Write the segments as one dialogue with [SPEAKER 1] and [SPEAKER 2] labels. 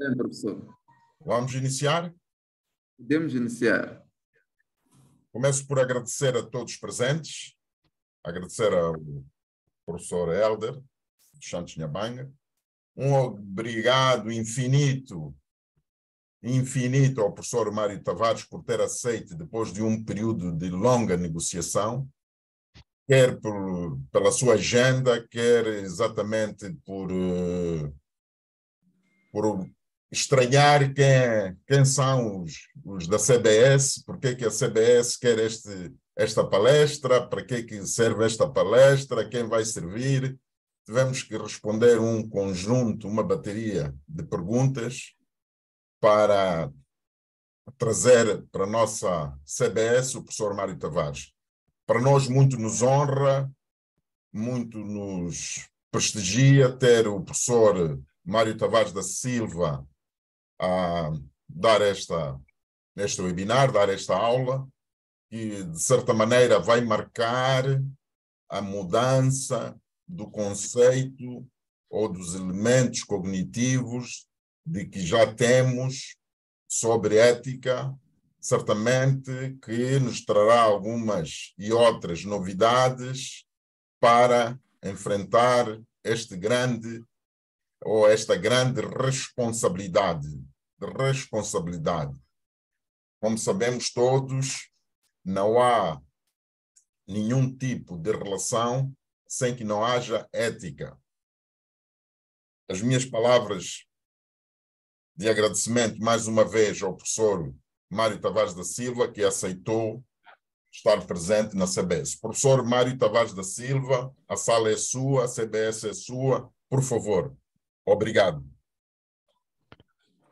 [SPEAKER 1] Bem, professor.
[SPEAKER 2] Vamos iniciar?
[SPEAKER 1] Podemos iniciar.
[SPEAKER 2] Começo por agradecer a todos os presentes, agradecer ao professor Hélder dos Santos Nhabanga. Um obrigado infinito ao professor Mário Tavares por ter aceito, depois de um período de longa negociação, quer pela sua agenda, quer exatamente por estranhar quem são os da CBS, porque que a CBS quer esta palestra, para que serve esta palestra, quem vai servir. Tivemos que responder um conjunto, uma bateria de perguntas para trazer para a nossa CBS o professor Mário Tavares. Para nós muito nos honra, muito nos prestigia ter o professor Mário Tavares da Silva a dar este webinar, dar esta aula, que de certa maneira vai marcar a mudança do conceito ou dos elementos cognitivos de que já temos sobre ética, certamente que nos trará algumas e outras novidades para enfrentar esta grande responsabilidade. Como sabemos todos, não há nenhum tipo de relação sem que não haja ética. As minhas palavras de agradecimento mais uma vez ao professor Mário Tavares da Silva, que aceitou estar presente na CBS. Professor Mário Tavares da Silva, a sala é sua, a CBS é sua, por favor. Obrigado.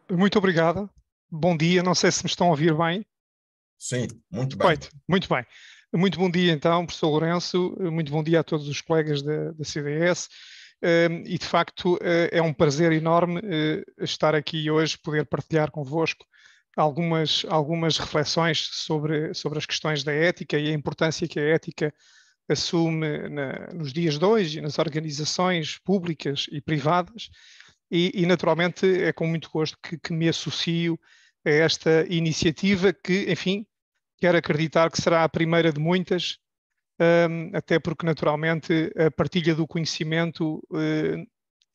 [SPEAKER 3] Muito obrigado. Bom dia, não sei se me estão a ouvir bem.
[SPEAKER 2] Sim, muito bem.
[SPEAKER 3] Muito bem. Muito bom dia então, professor Lourenço, muito bom dia a todos os colegas da CDS. E de facto é um prazer enorme estar aqui hoje, poder partilhar convosco algumas reflexões sobre as questões da ética e a importância que a ética assume nos dias de hoje, nas organizações públicas e privadas, e naturalmente é com muito gosto que me associo a esta iniciativa que, enfim, quero acreditar que será a primeira de muitas, até porque naturalmente a partilha do conhecimento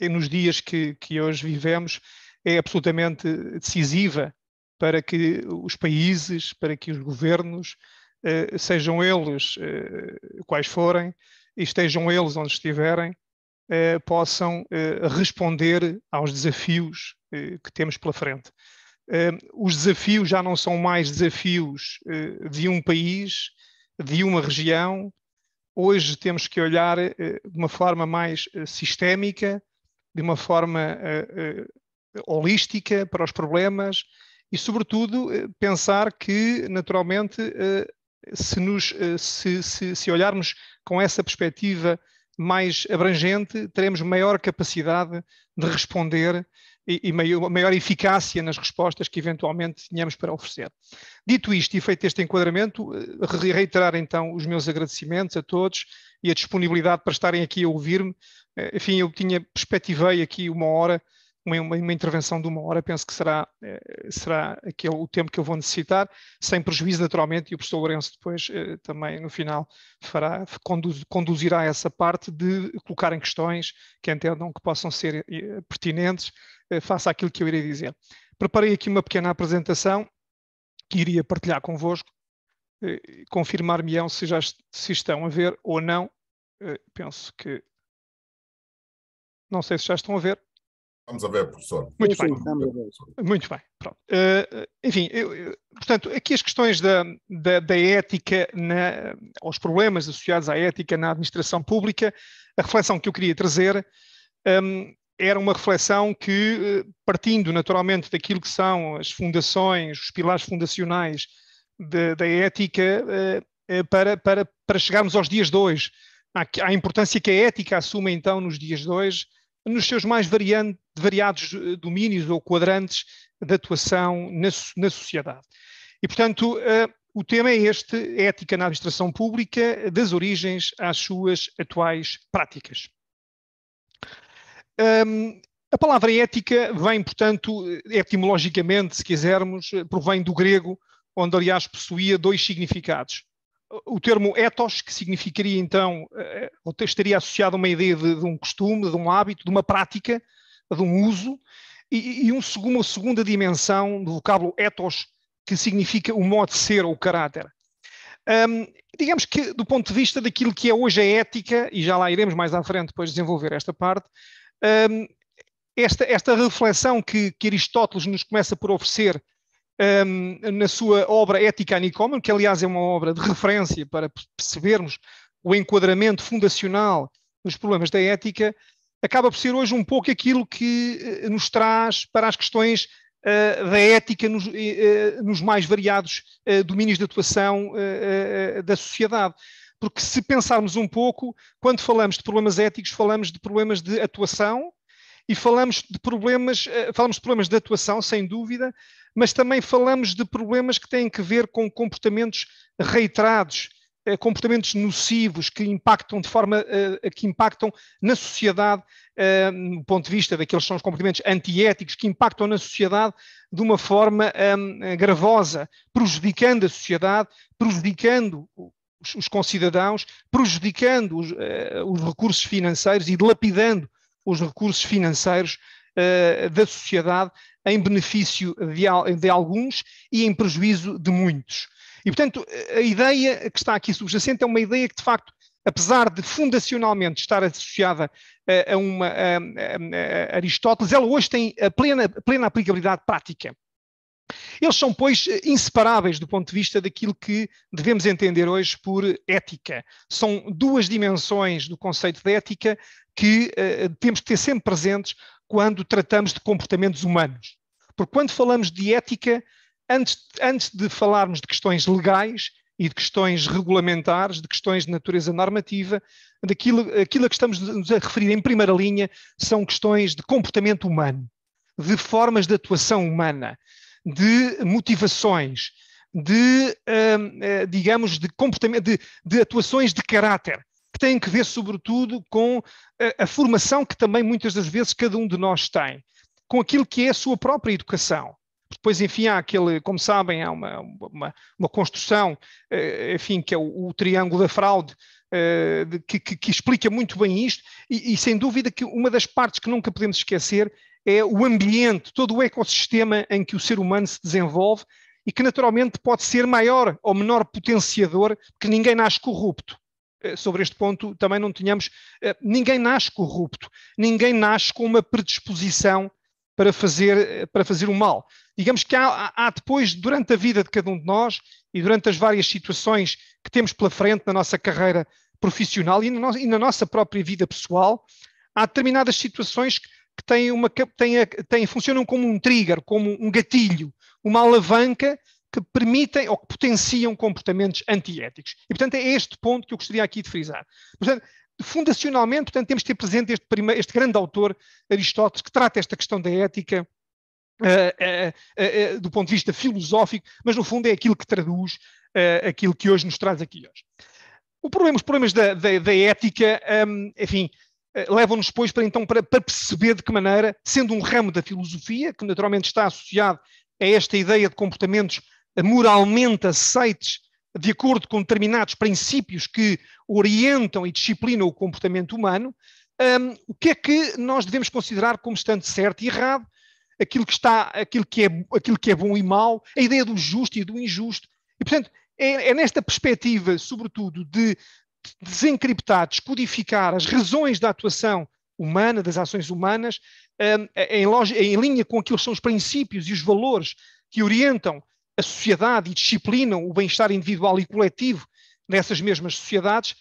[SPEAKER 3] nos dias que hoje vivemos é absolutamente decisiva para que os países, para que os governos, sejam eles quais forem, e estejam eles onde estiverem, possam responder aos desafios que temos pela frente. Os desafios já não são mais desafios de um país, de uma região. Hoje temos que olhar de uma forma mais sistémica, de uma forma holística para os problemas e, sobretudo, pensar que, naturalmente, se olharmos com essa perspectiva mais abrangente, teremos maior capacidade de responder e maior eficácia nas respostas que eventualmente tenhamos para oferecer. Dito isto e feito este enquadramento, reiterar então os meus agradecimentos a todos e a disponibilidade para estarem aqui a ouvir-me. Enfim, eu perspectivei aqui uma intervenção de 1 hora, penso que será aquele o tempo que eu vou necessitar, sem prejuízo naturalmente, e o professor Lourenço depois também no final conduzirá essa parte de colocarem questões que entendam que possam ser pertinentes face àquilo que eu irei dizer. Preparei aqui uma pequena apresentação que iria partilhar convosco, confirmar-me-ão se estão a ver ou não. Penso que... Não sei se já estão a ver.
[SPEAKER 2] Vamos a ver, professor.
[SPEAKER 3] Muito bem. Muito bem. Pronto. Enfim, portanto, aqui as questões da ética, aos problemas associados à ética na administração pública, a reflexão que eu queria trazer era uma reflexão que, partindo naturalmente daquilo que são as fundações, os pilares fundacionais da ética, para chegarmos aos dias de hoje, à importância que a ética assume então nos dias de hoje, nos seus mais variados domínios ou quadrantes de atuação na sociedade. E, portanto, o tema é este: ética na administração pública, das origens às suas atuais práticas. A palavra ética vem, portanto, etimologicamente, se quisermos, provém do grego, onde, aliás, possuía dois significados. O termo ethos, que significaria, então, ou estaria associado a uma ideia de um costume, de um hábito, de uma prática, de um uso, e uma segunda dimensão do vocábulo ethos, que significa o modo de ser ou o caráter. Digamos que, do ponto de vista daquilo que é hoje a ética, e já lá iremos mais à frente depois desenvolver esta parte, esta reflexão que Aristóteles nos começa por oferecer na sua obra Ética Nicômaco, que aliás é uma obra de referência para percebermos o enquadramento fundacional dos problemas da ética, acaba por ser hoje um pouco aquilo que nos traz para as questões da ética nos mais variados domínios de atuação da sociedade. Porque se pensarmos um pouco, quando falamos de problemas éticos, falamos de problemas de atuação, e falamos de problemas de atuação, sem dúvida, mas também falamos de problemas que têm que ver com comportamentos reiterados, comportamentos nocivos que impactam que impactam na sociedade, do ponto de vista daqueles que são os comportamentos antiéticos, que impactam na sociedade de uma forma gravosa, prejudicando a sociedade, prejudicando os concidadãos, prejudicando os recursos financeiros e dilapidando os recursos financeiros da sociedade em benefício de alguns e em prejuízo de muitos. E, portanto, a ideia que está aqui subjacente é uma ideia que, de facto, apesar de fundacionalmente estar associada a Aristóteles, ela hoje tem a plena aplicabilidade prática. Eles são, pois, inseparáveis do ponto de vista daquilo que devemos entender hoje por ética. São duas dimensões do conceito de ética que temos que ter sempre presentes quando tratamos de comportamentos humanos. Porque quando falamos de ética, antes de falarmos de questões legais e de questões regulamentares, de questões de natureza normativa, aquilo a que estamos a referir em primeira linha são questões de comportamento humano, de formas de atuação humana, de motivações, digamos, de comportamento, de atuações de caráter, que têm que ver, sobretudo, com a formação que também, muitas das vezes, cada um de nós tem, com aquilo que é a sua própria educação. Depois, enfim, há aquele, como sabem, há uma construção, enfim, que é o triângulo da fraude, que explica muito bem isto, e sem dúvida que uma das partes que nunca podemos esquecer é o ambiente, todo o ecossistema em que o ser humano se desenvolve e que naturalmente pode ser maior ou menor potenciador, porque ninguém nasce corrupto. Sobre este ponto também não tenhamos, ninguém nasce corrupto, ninguém nasce com uma predisposição para fazer o mal. Digamos que há depois, durante a vida de cada um de nós e durante as várias situações que temos pela frente na nossa carreira profissional e na nossa própria vida pessoal, há determinadas situações que funcionam como um trigger, como um gatilho, uma alavanca que permitem ou que potenciam comportamentos antiéticos. E, portanto, é este ponto que eu gostaria aqui de frisar. Portanto, fundacionalmente, portanto, temos de ter presente este grande autor, Aristóteles, que trata esta questão da ética do ponto de vista filosófico, mas, no fundo, é aquilo que traduz aquilo que hoje nos traz aqui hoje. Os problemas da ética, enfim, levam-nos depois para perceber de que maneira, sendo um ramo da filosofia, que naturalmente está associado a esta ideia de comportamentos moralmente aceites de acordo com determinados princípios que orientam e disciplinam o comportamento humano, o que é que nós devemos considerar como estando certo e errado, aquilo que é bom e mau, a ideia do justo e do injusto. E, portanto, é nesta perspectiva, sobretudo, de desencriptar, descodificar as razões da atuação humana, das ações humanas, em linha com aquilo que são os princípios e os valores que orientam a sociedade e disciplinam o bem-estar individual e coletivo nessas mesmas sociedades,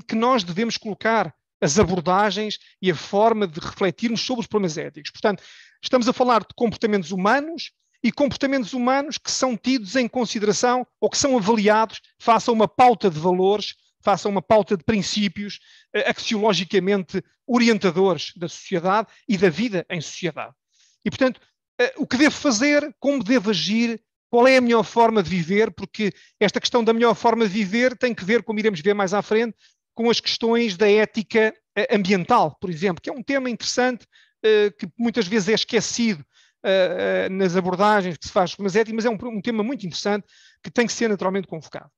[SPEAKER 3] que nós devemos colocar as abordagens e a forma de refletirmos sobre os problemas éticos. Portanto, estamos a falar de comportamentos humanos e comportamentos humanos que são tidos em consideração ou que são avaliados face a uma pauta de valores, face a uma pauta de princípios axiologicamente orientadores da sociedade e da vida em sociedade. E, portanto, o que devo fazer, como devo agir, qual é a melhor forma de viver, porque esta questão da melhor forma de viver tem que ver, como iremos ver mais à frente, com as questões da ética ambiental, por exemplo, que é um tema interessante que muitas vezes é esquecido nas abordagens que se faz com as éticas, mas é um tema muito interessante que tem que ser naturalmente convocado.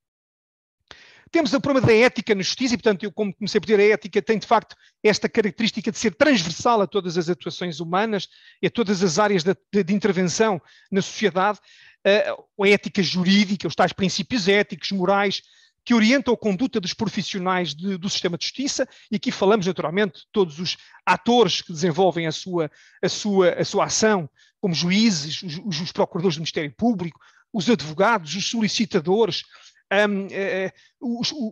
[SPEAKER 3] Temos o problema da ética na justiça, e portanto, eu, como comecei por dizer, a ética tem de facto esta característica de ser transversal a todas as atuações humanas e a todas as áreas de intervenção na sociedade. A ética jurídica, os tais princípios éticos, morais, que orientam a conduta dos profissionais do sistema de justiça, e aqui falamos naturalmente de todos os atores que desenvolvem a sua ação, como juízes, os procuradores do Ministério Público, os advogados, os solicitadores,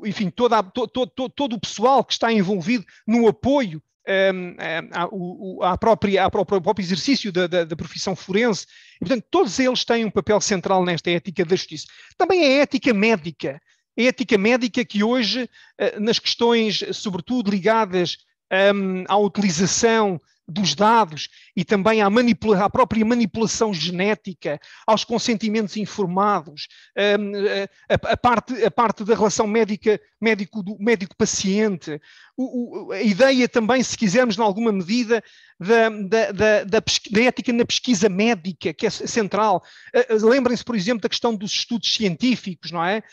[SPEAKER 3] enfim, todo o pessoal que está envolvido no apoio ao próprio exercício da profissão forense. E, portanto, todos eles têm um papel central nesta ética da justiça. Também a ética médica. A ética médica que hoje, nas questões, sobretudo ligadas à utilização dos dados e também à própria manipulação genética, aos consentimentos informados, a parte da relação médico-paciente, a ideia também, se quisermos, em alguma medida, da ética na pesquisa médica, que é central. Lembrem-se, por exemplo, da questão dos estudos científicos, não é?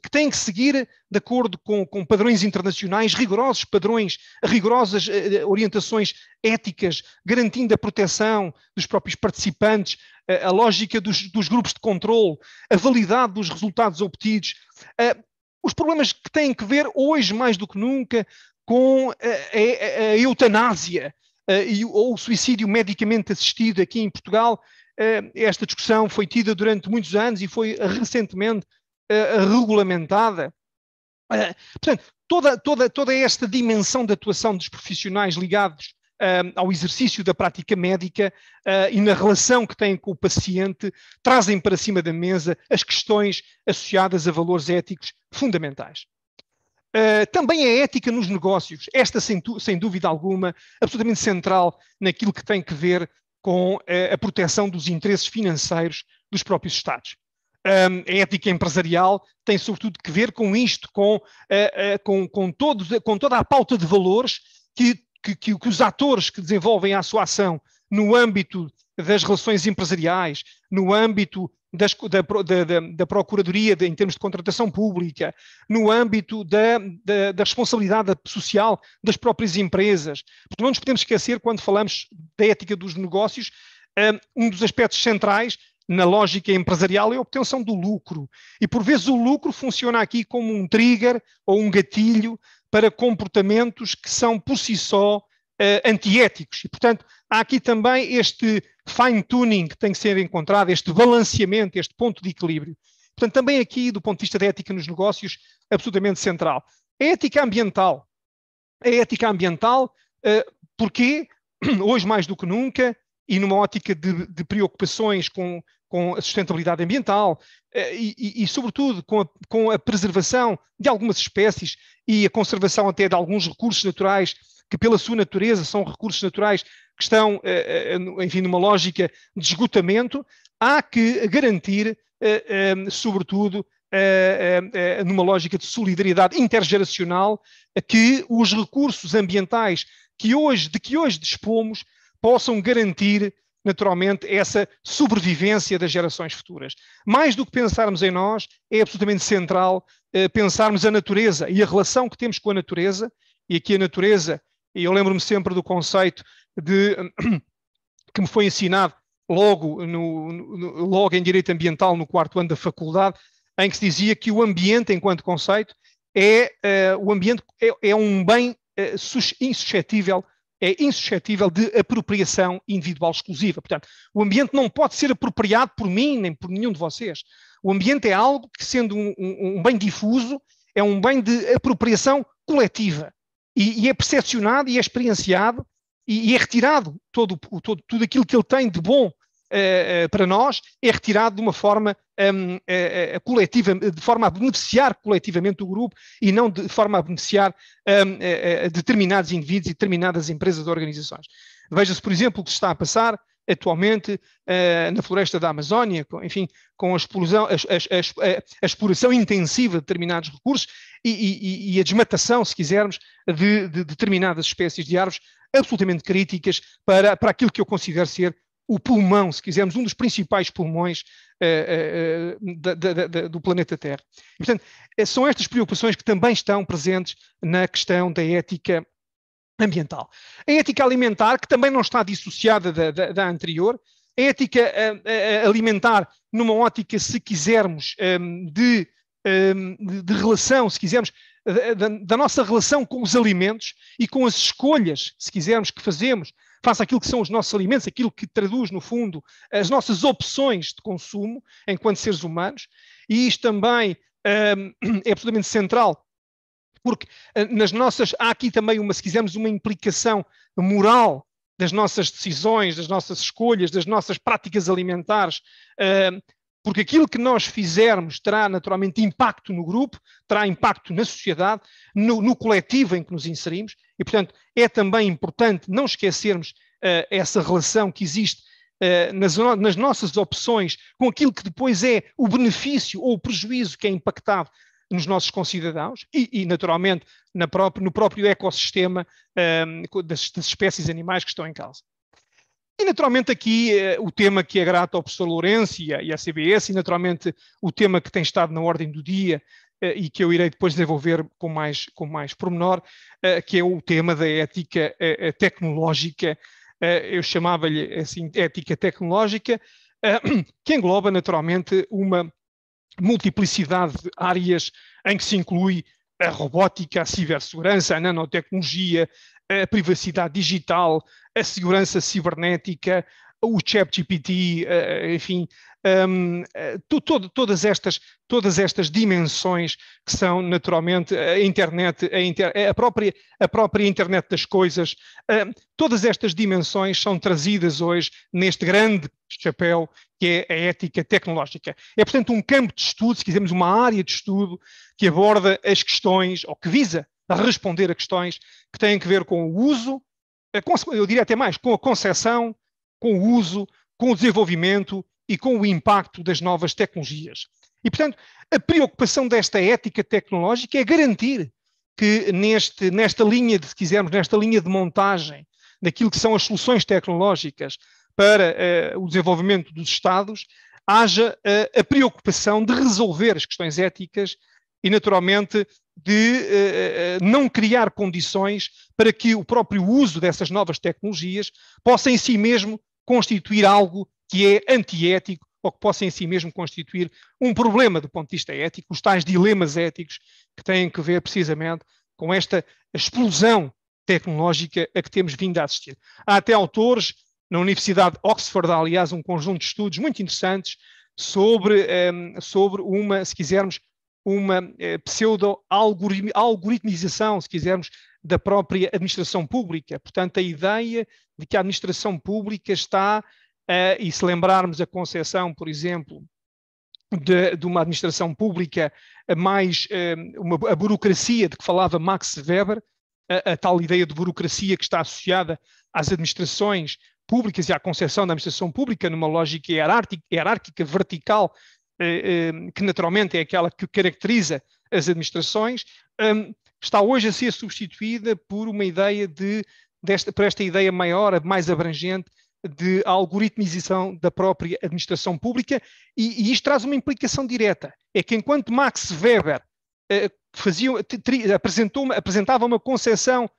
[SPEAKER 3] Que têm que seguir de acordo com padrões internacionais, rigorosas orientações éticas, garantindo a proteção dos próprios participantes, a lógica dos grupos de controle, a validade dos resultados obtidos, os problemas que têm que ver hoje, mais do que nunca, com a eutanásia ou o suicídio medicamente assistido aqui em Portugal. Esta discussão foi tida durante muitos anos e foi recentemente regulamentada. Portanto, toda esta dimensão de atuação dos profissionais ligados ao exercício da prática médica e na relação que têm com o paciente, trazem para cima da mesa as questões associadas a valores éticos fundamentais. Também a ética nos negócios, esta sem dúvida alguma, absolutamente central naquilo que tem que ver com a proteção dos interesses financeiros dos próprios Estados. A ética empresarial tem sobretudo que ver com isto, com toda a pauta de valores que os atores que desenvolvem a sua ação no âmbito das relações empresariais, no âmbito da procuradoria em termos de contratação pública, no âmbito da responsabilidade social das próprias empresas. Porque não nos podemos esquecer, quando falamos da ética dos negócios, um dos aspectos centrais na lógica empresarial é a obtenção do lucro. E, por vezes, o lucro funciona aqui como um trigger ou um gatilho para comportamentos que são, por si só, antiéticos. E, portanto, há aqui também este fine-tuning que tem que ser encontrado, este balanceamento, este ponto de equilíbrio. Portanto, também aqui, do ponto de vista da ética nos negócios, absolutamente central. A ética ambiental. A ética ambiental, porque hoje mais do que nunca, e numa ótica de preocupações com a sustentabilidade ambiental e sobretudo, com a preservação de algumas espécies e a conservação até de alguns recursos naturais que, pela sua natureza, são recursos naturais que estão, enfim, numa lógica de esgotamento, há que garantir, sobretudo, numa lógica de solidariedade intergeracional, que os recursos ambientais de que hoje dispomos possam garantir, naturalmente, essa sobrevivência das gerações futuras. Mais do que pensarmos em nós, é absolutamente central pensarmos a natureza e a relação que temos com a natureza, e aqui a natureza, e eu lembro-me sempre do conceito que me foi ensinado logo em Direito Ambiental, no 4º ano da faculdade, em que se dizia que o ambiente, enquanto conceito, é um bem insuscetível de apropriação individual exclusiva. Portanto, o ambiente não pode ser apropriado por mim, nem por nenhum de vocês. O ambiente é algo que, sendo um bem difuso, é um bem de apropriação coletiva. E é percepcionado e é experienciado e é retirado tudo aquilo que ele tem de bom para nós, é retirado de uma forma coletiva, de forma a beneficiar coletivamente o grupo e não de forma a beneficiar determinados indivíduos e determinadas empresas ou organizações. Veja-se, por exemplo, o que se está a passar atualmente na floresta da Amazónia, enfim, com a exploração intensiva de determinados recursos e a desmatação, se quisermos, de determinadas espécies de árvores absolutamente críticas para aquilo que eu considero ser o pulmão, se quisermos, um dos principais pulmões do planeta Terra. E, portanto, são estas preocupações que também estão presentes na questão da ética ambiental. A ética alimentar, que também não está dissociada da anterior, a ética alimentar numa ótica, se quisermos, de relação, se quisermos, da nossa relação com os alimentos e com as escolhas, se quisermos, que fazemos face àquilo que são os nossos alimentos, aquilo que traduz, no fundo, as nossas opções de consumo enquanto seres humanos, e isto também é absolutamente central, porque há aqui também se quisermos, uma implicação moral das nossas decisões, das nossas escolhas, das nossas práticas alimentares, porque aquilo que nós fizermos terá naturalmente impacto no grupo, terá impacto na sociedade, no coletivo em que nos inserimos, e portanto é também importante não esquecermos essa relação que existe nas nossas opções com aquilo que depois é o benefício ou o prejuízo que é impactado nos nossos concidadãos e naturalmente no próprio ecossistema das espécies animais que estão em causa. E, naturalmente, aqui o tema que é grato ao professor Lourenço e à CBS, e, naturalmente, o tema que tem estado na ordem do dia e que eu irei depois desenvolver com mais pormenor, que é o tema da ética tecnológica. Eu chamava-lhe assim, ética tecnológica, que engloba, naturalmente, uma multiplicidade de áreas em que se inclui a robótica, a cibersegurança, a nanotecnologia, a privacidade digital, a segurança cibernética, o ChatGPT, enfim, todas estas dimensões que são naturalmente a internet, a própria internet das coisas, todas estas dimensões são trazidas hoje neste grande chapéu que é a ética tecnológica. É, portanto, um campo de estudo, se quisermos, uma área de estudo que aborda as questões, ou que visa a responder a questões que têm a ver com o uso, eu diria até mais, com a concepção, com o uso, com o desenvolvimento e com o impacto das novas tecnologias. E, portanto, a preocupação desta ética tecnológica é garantir que nesta linha, se quisermos, nesta linha de montagem daquilo que são as soluções tecnológicas para o desenvolvimento dos Estados, haja a preocupação de resolver as questões éticas e, naturalmente, de não criar condições para que o próprio uso dessas novas tecnologias possa em si mesmo constituir algo que é antiético ou que possa em si mesmo constituir um problema do ponto de vista ético, os tais dilemas éticos que têm que ver precisamente com esta explosão tecnológica a que temos vindo a assistir. Há até autores, na Universidade de Oxford, aliás, um conjunto de estudos muito interessantes sobre uma, se quisermos, uma pseudo-algoritmização, se quisermos, da própria administração pública. Portanto, a ideia de que a administração pública está, e se lembrarmos a concepção, por exemplo, de uma administração pública mais, a burocracia de que falava Max Weber, a tal ideia de burocracia que está associada às administrações públicas e à concepção da administração pública numa lógica hierárquica vertical, que naturalmente é aquela que caracteriza as administrações, está hoje a ser substituída por uma ideia por esta ideia maior, mais abrangente, de algoritmização da própria administração pública, e isto traz uma implicação direta. É que enquanto Max Weber apresentava uma concepção,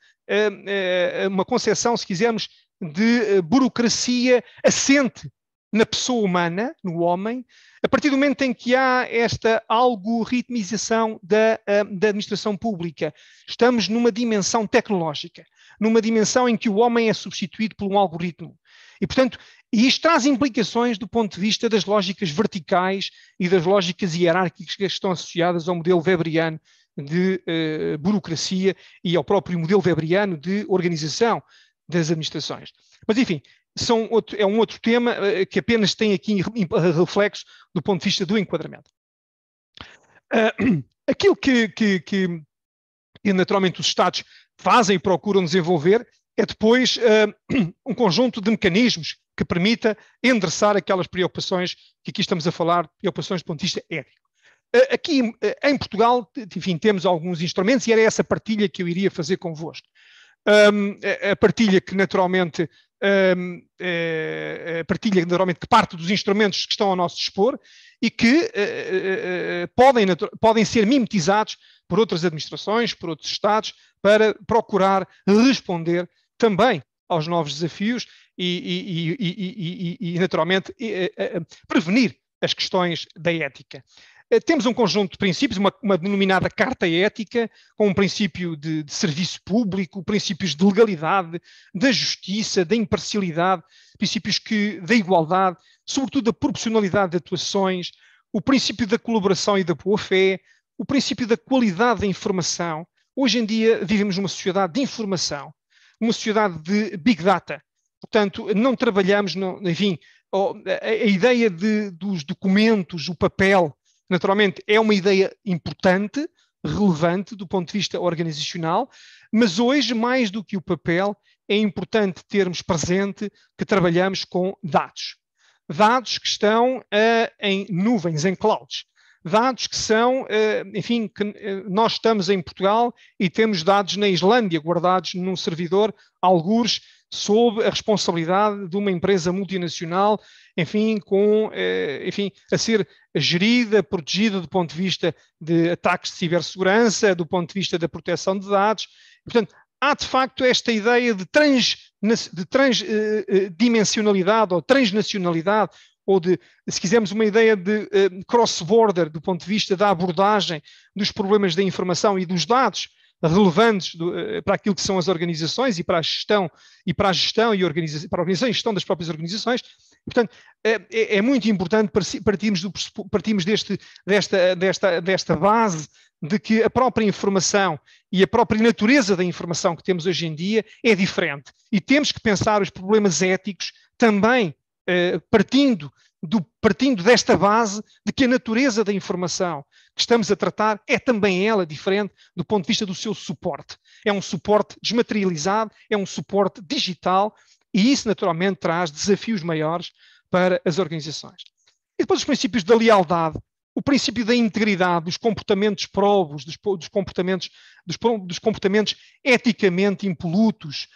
[SPEAKER 3] se quisermos, de burocracia assente na pessoa humana, no homem, a partir do momento em que há esta algoritmização da administração pública, estamos numa dimensão tecnológica, numa dimensão em que o homem é substituído por um algoritmo. E, portanto, isto traz implicações do ponto de vista das lógicas verticais e das lógicas hierárquicas que estão associadas ao modelo weberiano de burocracia e ao próprio modelo weberiano de organização das administrações. Mas, enfim, é um outro tema que apenas tem aqui reflexo do ponto de vista do enquadramento. Aquilo que naturalmente os Estados fazem e procuram desenvolver é depois um conjunto de mecanismos que permita endereçar aquelas preocupações que aqui estamos a falar, preocupações do ponto de vista ético. Aqui em Portugal, enfim, temos alguns instrumentos e era essa partilha que eu iria fazer convosco. A partilha que naturalmente que parte dos instrumentos que estão ao nosso dispor e que podem ser mimetizados por outras administrações, por outros Estados, para procurar responder também aos novos desafios e naturalmente, prevenir as questões da ética. Temos um conjunto de princípios, uma denominada Carta Ética, com um princípio de serviço público, princípios de legalidade, da justiça, da imparcialidade, princípios da igualdade, sobretudo da proporcionalidade de atuações, o princípio da colaboração e da boa-fé, o princípio da qualidade da informação. Hoje em dia vivemos numa sociedade de informação, uma sociedade de Big Data. Portanto, não trabalhamos, enfim, a ideia dos documentos, o papel, naturalmente, é uma ideia importante, relevante do ponto de vista organizacional, mas hoje, mais do que o papel, é importante termos presente que trabalhamos com dados. Dados que estão em nuvens, em clouds. Dados que são, enfim, que nós estamos em Portugal e temos dados na Islândia, guardados num servidor, algures, sob a responsabilidade de uma empresa multinacional, enfim, a ser gerida, protegida do ponto de vista de ataques de cibersegurança, do ponto de vista da proteção de dados. Portanto, há de facto esta ideia de transdimensionalidade ou transnacionalidade, ou de, se quisermos, uma ideia de cross-border do ponto de vista da abordagem dos problemas da informação e dos dados relevantes para aquilo que são as organizações e para a gestão e para a organização e gestão das próprias organizações. Portanto, é muito importante partirmos desta base de que a própria informação e a própria natureza da informação que temos hoje em dia é diferente. E temos que pensar os problemas éticos também partindo desta base de que a natureza da informação que estamos a tratar é também ela diferente do ponto de vista do seu suporte. É um suporte desmaterializado, é um suporte digital e isso naturalmente traz desafios maiores para as organizações. E depois os princípios da lealdade, o princípio da integridade, dos comportamentos probos, dos comportamentos eticamente impolutos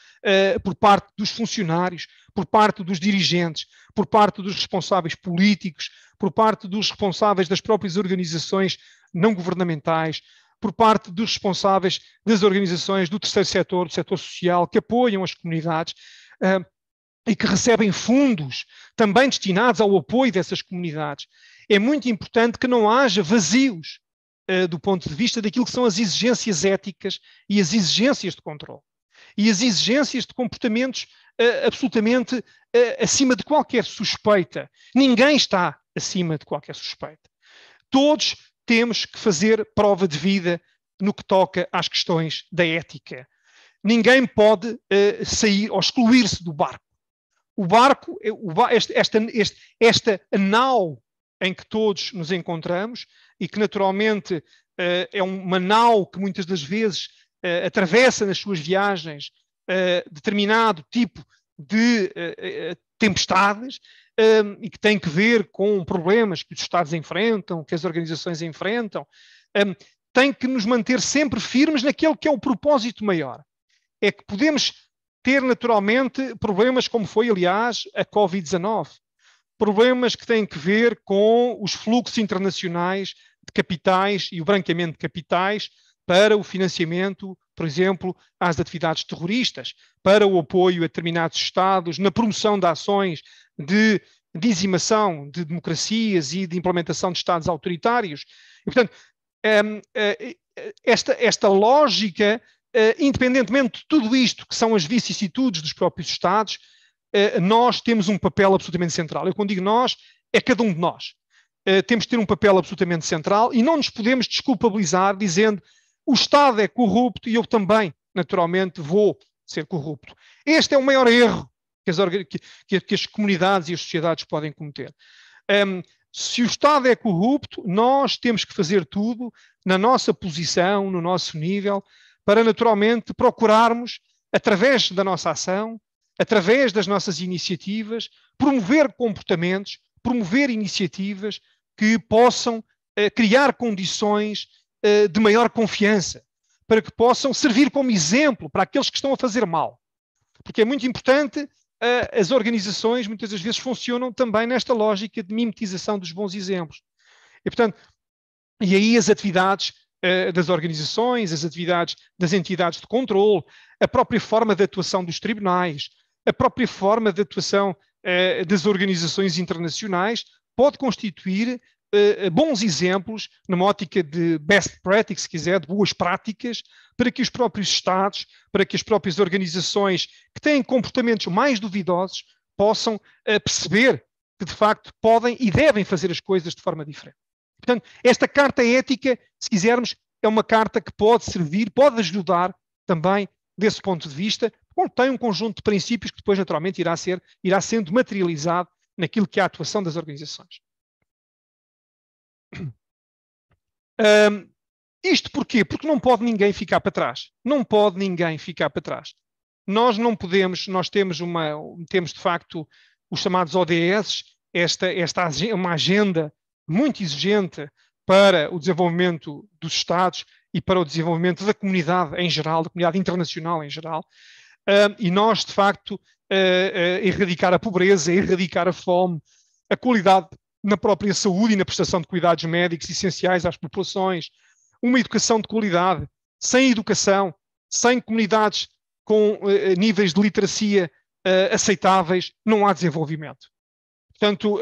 [SPEAKER 3] por parte dos funcionários, por parte dos dirigentes, por parte dos responsáveis políticos, por parte dos responsáveis das próprias organizações não governamentais, por parte dos responsáveis das organizações do terceiro setor, do setor social, que apoiam as comunidades e que recebem fundos também destinados ao apoio dessas comunidades. É muito importante que não haja vazios do ponto de vista daquilo que são as exigências éticas e as exigências de controle. E as exigências de comportamentos absolutamente acima de qualquer suspeita. Ninguém está acima de qualquer suspeita. Todos temos que fazer prova de vida no que toca às questões da ética. Ninguém pode sair ou excluir-se do barco. O barco, esta nau em que todos nos encontramos e que naturalmente é uma nau que muitas das vezes atravessa nas suas viagens determinado tipo de tempestades e que tem que ver com problemas que os Estados enfrentam, que as organizações enfrentam, tem que nos manter sempre firmes naquele que é o propósito maior. É que podemos ter naturalmente problemas como foi, aliás, a Covid-19. Problemas que têm que ver com os fluxos internacionais de capitais e o branqueamento de capitais para o financiamento, por exemplo, às atividades terroristas, para o apoio a determinados Estados, na promoção de ações de dizimação de democracias e de implementação de Estados autoritários. E, portanto, esta lógica, independentemente de tudo isto, que são as vicissitudes dos próprios Estados, nós temos um papel absolutamente central. Eu, quando digo nós, é cada um de nós. Temos de ter um papel absolutamente central e não nos podemos desculpabilizar dizendo o Estado é corrupto e eu também, naturalmente, vou ser corrupto. Este é o maior erro que as comunidades e as sociedades podem cometer. Se o Estado é corrupto, nós temos que fazer tudo na nossa posição, no nosso nível, para naturalmente procurarmos através da nossa ação, através das nossas iniciativas, promover comportamentos, promover iniciativas que possam criar condições de maior confiança, para que possam servir como exemplo para aqueles que estão a fazer mal. Porque é muito importante, as organizações muitas das vezes funcionam também nesta lógica de mimetização dos bons exemplos. E, portanto, e aí as atividades das organizações, as atividades das entidades de controle, a própria forma de atuação dos tribunais, a própria forma de atuação das organizações internacionais pode constituir bons exemplos, numa ótica de best practice, se quiser, de boas práticas, para que os próprios Estados, para que as próprias organizações que têm comportamentos mais duvidosos possam perceber que, de facto, podem e devem fazer as coisas de forma diferente. Portanto, esta carta ética, se quisermos, é uma carta que pode servir, pode ajudar também desse ponto de vista, contém um conjunto de princípios que depois, naturalmente, irá sendo materializado naquilo que é a atuação das organizações. Isto porquê? Porque não pode ninguém ficar para trás. Não pode ninguém ficar para trás. Nós não podemos, nós temos de facto os chamados ODS, uma agenda muito exigente para o desenvolvimento dos Estados e para o desenvolvimento da comunidade em geral, da comunidade internacional em geral, e nós, de facto, erradicar a pobreza, erradicar a fome, a qualidade na própria saúde e na prestação de cuidados médicos essenciais às populações, uma educação de qualidade. Sem educação, sem comunidades com níveis de literacia aceitáveis, não há desenvolvimento. Portanto,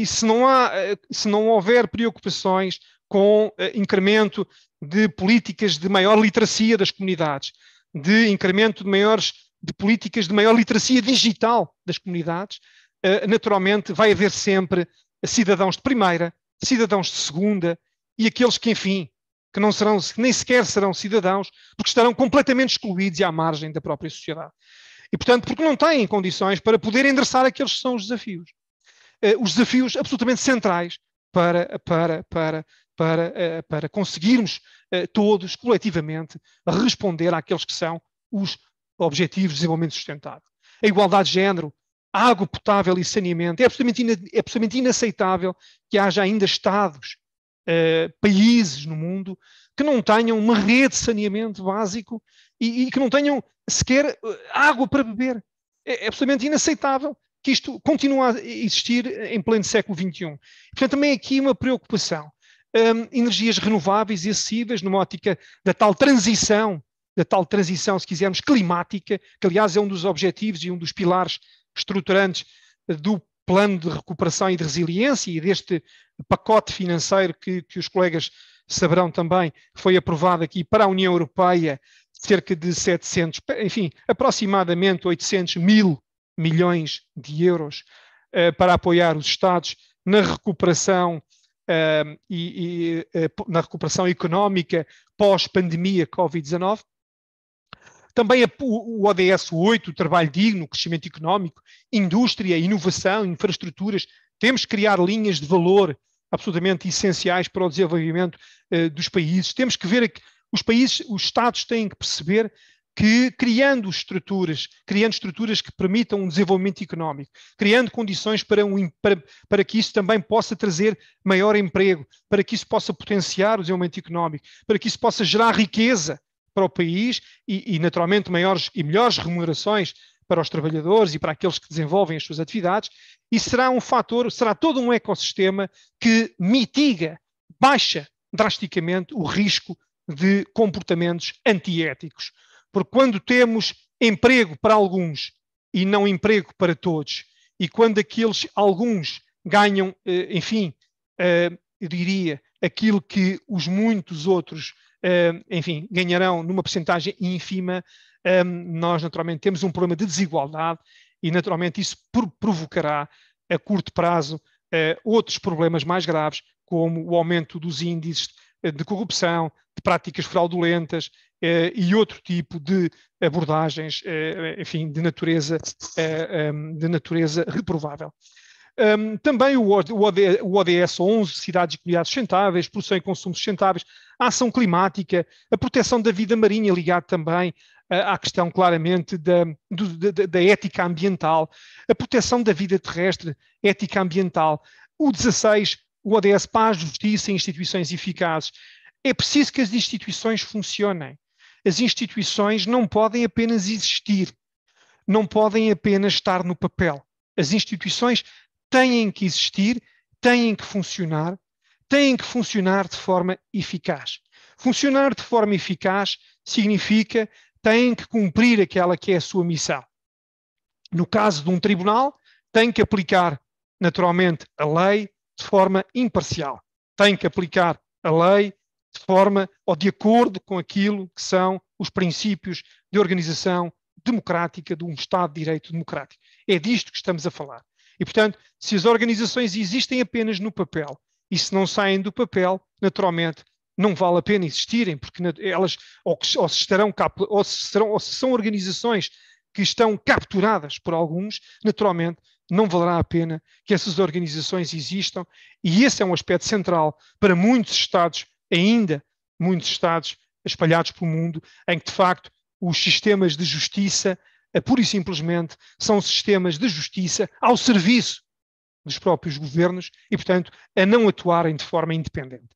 [SPEAKER 3] se não houver preocupações com incremento de políticas de maior literacia das comunidades, de incremento de políticas de maior literacia digital das comunidades, naturalmente vai haver sempre cidadãos de primeira, cidadãos de segunda e aqueles que, enfim, que não serão, nem sequer serão cidadãos, porque estarão completamente excluídos e à margem da própria sociedade. E, portanto, porque não têm condições para poder endereçar aqueles que são os desafios absolutamente centrais para conseguirmos todos, coletivamente, responder àqueles que são os Objetivos de Desenvolvimento Sustentável. A igualdade de género, a água potável e saneamento. É absolutamente inaceitável que haja ainda Estados, países no mundo, que não tenham uma rede de saneamento básico e que não tenham sequer água para beber. É absolutamente inaceitável que isto continue a existir em pleno século XXI. Portanto, também aqui uma preocupação. Energias renováveis e acessíveis, numa ótica da tal transição, se quisermos, climática, que aliás é um dos objetivos e um dos pilares estruturantes do plano de recuperação e de resiliência e deste pacote financeiro que os colegas saberão também, foi aprovado aqui para a União Europeia, cerca de 700, enfim, aproximadamente 800 mil milhões de euros para apoiar os Estados na recuperação na recuperação económica pós-pandemia Covid-19. Também o ODS 8, o trabalho digno, crescimento económico, indústria, inovação, infraestruturas. Temos que criar linhas de valor absolutamente essenciais para o desenvolvimento dos países. Temos que ver que os Estados têm que perceber que criando estruturas que permitam um desenvolvimento económico, criando condições para que isso também possa trazer maior emprego, para que isso possa potenciar o desenvolvimento económico, para que isso possa gerar riqueza para o país e naturalmente maiores e melhores remunerações para os trabalhadores e para aqueles que desenvolvem as suas atividades, e será um fator, será todo um ecossistema que mitiga, baixa drasticamente o risco de comportamentos antiéticos. Porque quando temos emprego para alguns e não emprego para todos, e quando aqueles alguns ganham, enfim, eu diria, aquilo que os muitos outros enfim, ganharão numa percentagem ínfima, nós naturalmente temos um problema de desigualdade e naturalmente isso provocará a curto prazo outros problemas mais graves, como o aumento dos índices de corrupção, de práticas fraudulentas e outro tipo de abordagens, enfim, de natureza reprovável. Também o ODS 11, cidades e comunidades sustentáveis, produção e consumo sustentáveis, a ação climática, a proteção da vida marinha ligada também à questão claramente da ética ambiental, a proteção da vida terrestre, ética ambiental. O 16, o ODS Paz, Justiça e instituições eficazes. É preciso que as instituições funcionem. As instituições não podem apenas existir, não podem apenas estar no papel. As instituições têm que existir, têm que funcionar de forma eficaz. Funcionar de forma eficaz significa têm que cumprir aquela que é a sua missão. No caso de um tribunal, tem que aplicar naturalmente a lei de forma imparcial. Tem que aplicar a lei de forma ou de acordo com aquilo que são os princípios de organização democrática de um Estado de Direito democrático. É disto que estamos a falar. E, portanto, se as organizações existem apenas no papel e se não saem do papel, naturalmente, não vale a pena existirem, porque elas se são organizações que estão capturadas por alguns, naturalmente, não valerá a pena que essas organizações existam. E esse é um aspecto central para muitos Estados, ainda muitos Estados espalhados pelo mundo, em que, de facto, os sistemas de justiça, pura e simplesmente, são sistemas de justiça ao serviço dos próprios governos e, portanto, a não atuarem de forma independente.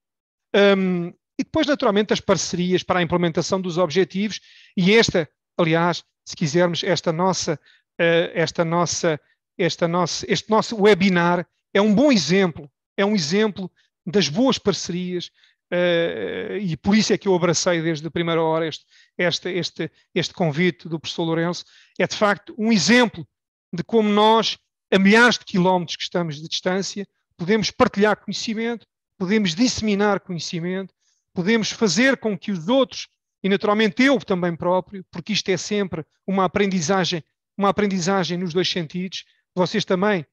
[SPEAKER 3] E depois, naturalmente, as parcerias para a implementação dos objetivos e esta, aliás, se quisermos, este nosso webinar é um bom exemplo, é um exemplo das boas parcerias e por isso é que eu abracei desde a primeira hora este convite do professor Lourenço. É de facto um exemplo de como nós, a milhares de quilómetros que estamos de distância, podemos partilhar conhecimento, podemos disseminar conhecimento, podemos fazer com que os outros, e naturalmente eu também próprio, porque isto é sempre uma aprendizagem nos dois sentidos. Vocês também,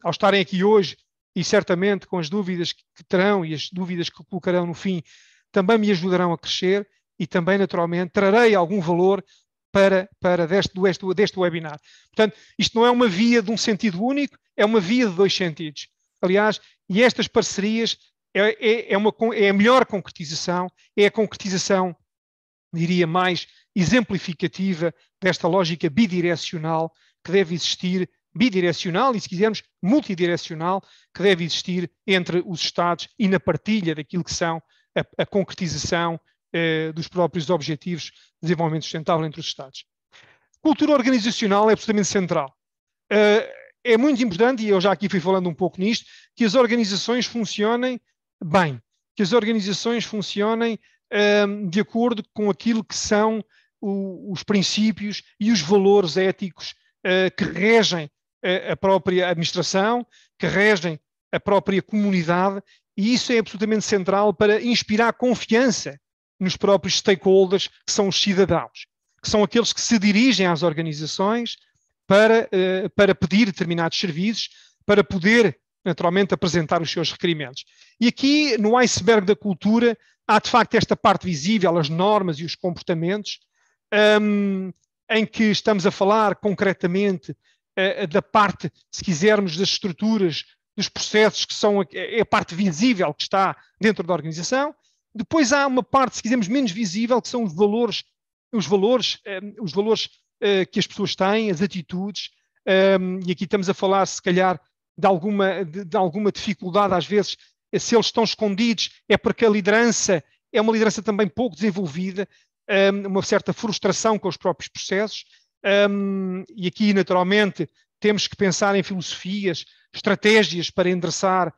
[SPEAKER 3] ao estarem aqui hoje, e certamente com as dúvidas que terão e as dúvidas que colocarão no fim, também me ajudarão a crescer e também, naturalmente, trarei algum valor para deste webinar. Portanto, isto não é uma via de um sentido único, é uma via de dois sentidos. Aliás, e estas parcerias é a melhor concretização, é a concretização, diria, mais exemplificativa desta lógica bidirecional que deve existir, bidirecional e, se quisermos, multidirecional, que deve existir entre os Estados e na partilha daquilo que são a concretização dos próprios objetivos de desenvolvimento sustentável entre os Estados. Cultura organizacional é absolutamente central. É muito importante, e eu já aqui fui falando um pouco nisto, que as organizações funcionem bem, que as organizações funcionem de acordo com aquilo que são os princípios e os valores éticos que regem a própria administração, que regem a própria comunidade, e isso é absolutamente central para inspirar confiança nos próprios stakeholders, que são os cidadãos, que são aqueles que se dirigem às organizações para pedir determinados serviços, para poder, naturalmente, apresentar os seus requerimentos. E aqui, no iceberg da cultura, há de facto esta parte visível, as normas e os comportamentos, em que estamos a falar concretamente da parte, se quisermos, das estruturas, dos processos, que são a parte visível que está dentro da organização. Depois há uma parte, se quisermos, menos visível, que são os valores que as pessoas têm, as atitudes, e aqui estamos a falar, se calhar, de alguma dificuldade, às vezes, se eles estão escondidos, é porque a liderança é uma liderança também pouco desenvolvida, uma certa frustração com os próprios processos, e aqui, naturalmente, temos que pensar em filosofias, estratégias para endereçar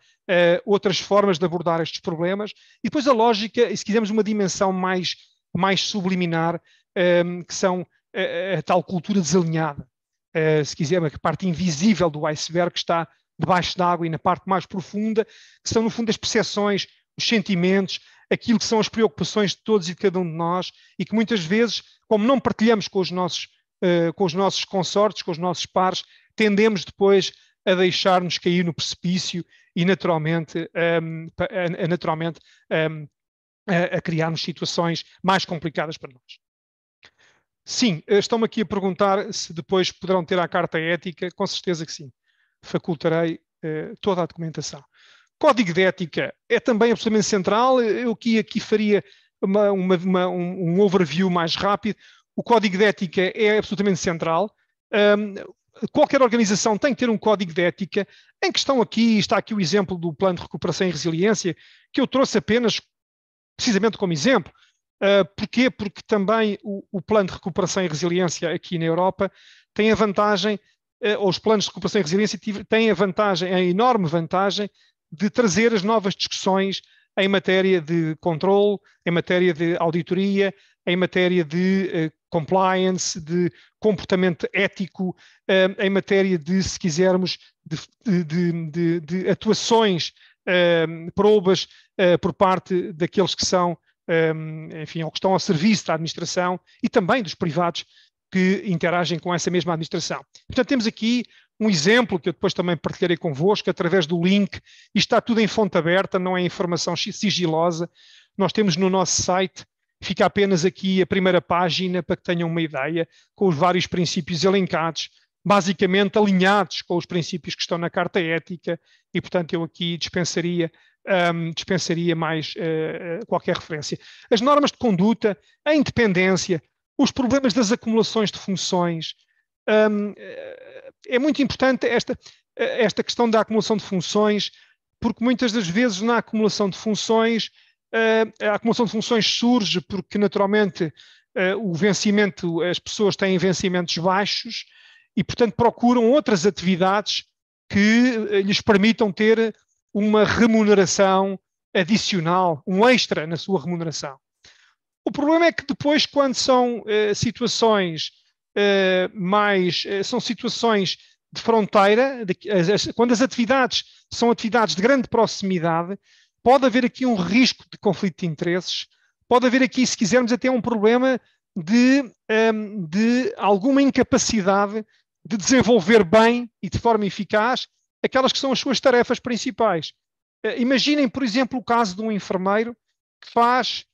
[SPEAKER 3] outras formas de abordar estes problemas, e depois a lógica, e se quisermos uma dimensão mais subliminar, que são a tal cultura desalinhada, se quisermos, a parte invisível do iceberg que está debaixo d'água e na parte mais profunda, que são no fundo as percepções, os sentimentos, aquilo que são as preocupações de todos e de cada um de nós, e que muitas vezes, como não partilhamos com os nossos consortes, com os nossos pares, tendemos depois a deixar-nos cair no precipício e naturalmente a criarmos situações mais complicadas para nós. Sim, estão-me aqui a perguntar se depois poderão ter a carta ética. Com certeza que sim. Facultarei toda a documentação. Código de ética é também absolutamente central. Eu aqui faria um overview mais rápido. o código de ética é absolutamente central. Qualquer organização tem que ter um código de ética. Em questão aqui, está aqui o exemplo do Plano de Recuperação e Resiliência, que eu trouxe apenas precisamente como exemplo. Porquê? Porque também o Plano de Recuperação e Resiliência aqui na Europa tem a vantagem, ou os planos de recuperação e resiliência têm a enorme vantagem de trazer as novas discussões em matéria de controle, em matéria de auditoria, em matéria de compliance, de comportamento ético, em matéria de, se quisermos, de atuações probas por parte daqueles que são, enfim, ou que estão ao serviço da administração e também dos privados que interagem com essa mesma administração. Portanto, temos aqui um exemplo que eu depois também partilharei convosco através do link. Isto está tudo em fonte aberta, não é informação sigilosa. Nós temos no nosso site, fica apenas aqui a primeira página para que tenham uma ideia, com os vários princípios elencados, basicamente alinhados com os princípios que estão na Carta Ética, e portanto eu aqui dispensaria mais qualquer referência. As normas de conduta, a independência, os problemas das acumulações de funções. É muito importante esta questão da acumulação de funções, porque muitas das vezes na acumulação de funções, a acumulação de funções surge porque naturalmente o vencimento, as pessoas têm vencimentos baixos e portanto procuram outras atividades que lhes permitam ter uma remuneração adicional, um extra na sua remuneração. O problema é que depois, quando são situações são situações de fronteira, quando as atividades são atividades de grande proximidade, pode haver aqui um risco de conflito de interesses, pode haver aqui, se quisermos, até um problema de alguma incapacidade de desenvolver bem e de forma eficaz aquelas que são as suas tarefas principais. Imaginem, por exemplo, o caso de um enfermeiro que faz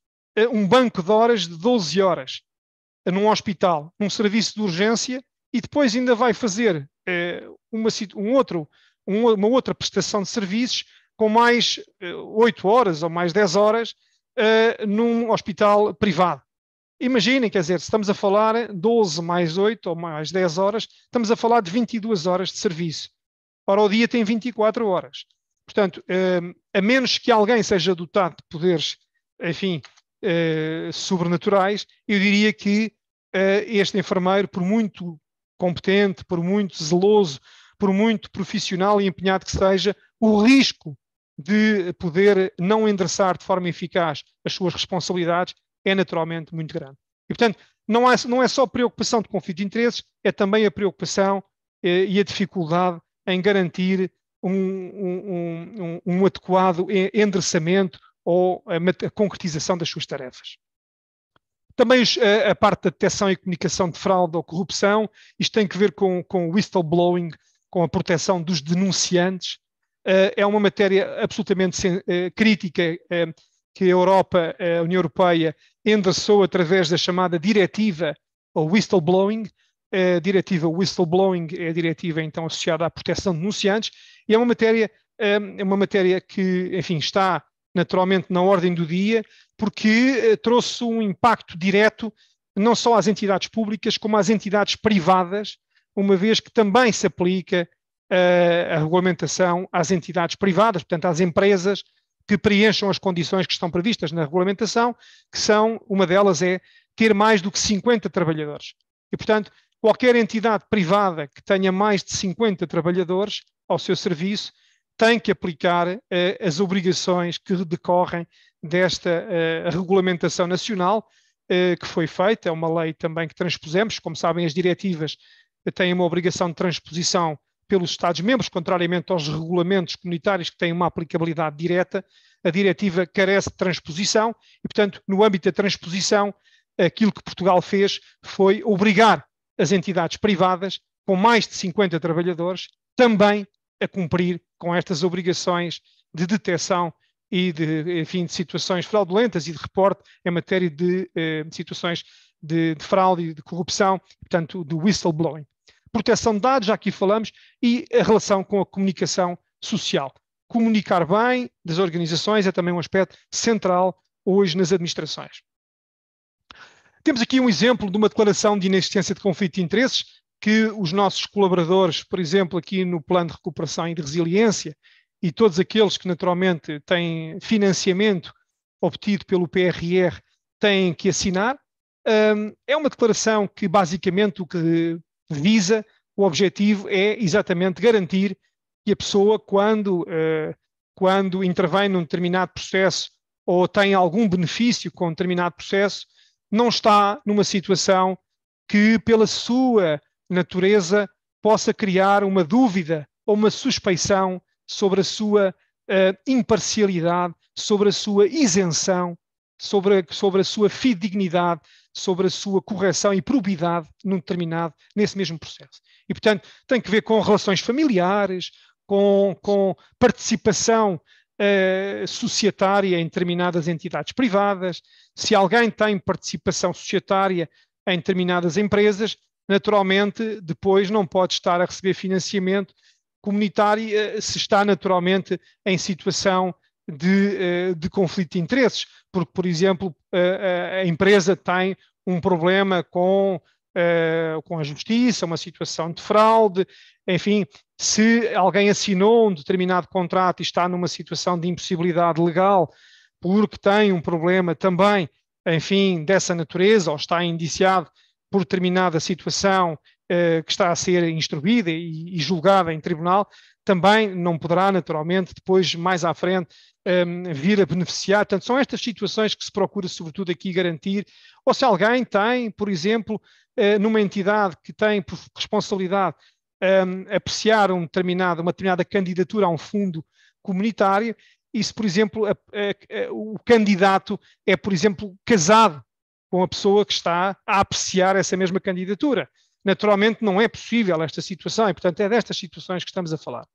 [SPEAKER 3] um banco de horas de 12 horas num hospital, num serviço de urgência, e depois ainda vai fazer uma outra prestação de serviços com mais 8 horas ou mais 10 horas num hospital privado. Imaginem, quer dizer, se estamos a falar 12 mais 8 ou mais 10 horas, estamos a falar de 22 horas de serviço. Ora, o dia tem 24 horas. Portanto, a menos que alguém seja dotado de poderes, enfim, sobrenaturais, eu diria que este enfermeiro, por muito competente, por muito zeloso, por muito profissional e empenhado que seja, o risco de poder não endereçar de forma eficaz as suas responsabilidades é naturalmente muito grande. E, portanto, não é só preocupação de conflito de interesses, é também a preocupação e a dificuldade em garantir um adequado endereçamento ou a concretização das suas tarefas. Também a parte da detecção e comunicação de fraude ou corrupção, isto tem que ver com o whistleblowing, com a proteção dos denunciantes. É uma matéria absolutamente crítica que a Europa, a União Europeia, endereçou através da chamada diretiva ou whistleblowing. A diretiva whistleblowing é a diretiva então associada à proteção de denunciantes e é uma matéria que, enfim, está naturalmente na ordem do dia, porque trouxe um impacto direto não só às entidades públicas, como às entidades privadas, uma vez que também se aplica a regulamentação às entidades privadas, portanto às empresas que preencham as condições que estão previstas na regulamentação, que são, uma delas é ter mais do que 50 trabalhadores. E, portanto, qualquer entidade privada que tenha mais de 50 trabalhadores ao seu serviço tem que aplicar as obrigações que decorrem desta regulamentação nacional que foi feita. É uma lei também que transpusemos. Como sabem, as diretivas têm uma obrigação de transposição pelos Estados-membros, contrariamente aos regulamentos comunitários que têm uma aplicabilidade direta. A diretiva carece de transposição e, portanto, no âmbito da transposição, aquilo que Portugal fez foi obrigar as entidades privadas com mais de 50 trabalhadores também a cumprir com estas obrigações de detecção e de situações fraudulentas e de reporte em matéria de situações de fraude e de corrupção, portanto, do whistleblowing. Proteção de dados, já aqui falamos, e a relação com a comunicação social. Comunicar bem das organizações é também um aspecto central hoje nas administrações. Temos aqui um exemplo de uma declaração de inexistência de conflito de interesses que os nossos colaboradores, por exemplo, aqui no Plano de Recuperação e de Resiliência, e todos aqueles que naturalmente têm financiamento obtido pelo PRR, têm que assinar. É uma declaração que basicamente o que visa, o objetivo é exatamente garantir que a pessoa, quando intervém num determinado processo ou tem algum benefício com um determinado processo, não está numa situação que, pela sua natureza, possa criar uma dúvida ou uma suspeição sobre a sua imparcialidade, sobre a sua isenção, sobre a sua fidedignidade, sobre a sua correção e probidade nesse mesmo processo. E, portanto, tem que ver com relações familiares, com participação societária em determinadas entidades privadas. Se alguém tem participação societária em determinadas empresas, naturalmente, depois não pode estar a receber financiamento comunitário se está naturalmente em situação de conflito de interesses, porque, por exemplo, a empresa tem um problema com a justiça, uma situação de fraude, enfim, se alguém assinou um determinado contrato e está numa situação de impossibilidade legal porque tem um problema também, enfim, dessa natureza, ou está indiciado por determinada situação que está a ser instruída e julgada em tribunal, também não poderá, naturalmente, depois, mais à frente, vir a beneficiar. Portanto, são estas situações que se procura, sobretudo, aqui garantir. Ou se alguém tem, por exemplo, numa entidade que tem por responsabilidade apreciar uma determinada candidatura a um fundo comunitário, e se, por exemplo, o candidato é, por exemplo, casado com a pessoa que está a apreciar essa mesma candidatura. Naturalmente não é possível esta situação e, portanto, é destas situações que estamos a falar.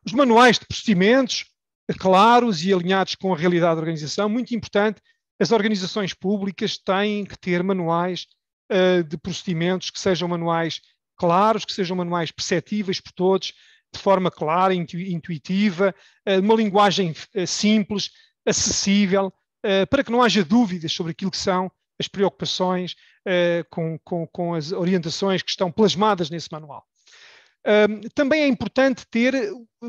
[SPEAKER 3] Os manuais de procedimentos claros e alinhados com a realidade da organização, muito importante, as organizações públicas têm que ter manuais de procedimentos que sejam manuais claros, que sejam manuais perceptíveis por todos, de forma clara, intuitiva, uma linguagem simples, acessível, para que não haja dúvidas sobre aquilo que são as preocupações com as orientações que estão plasmadas nesse manual. Também é importante ter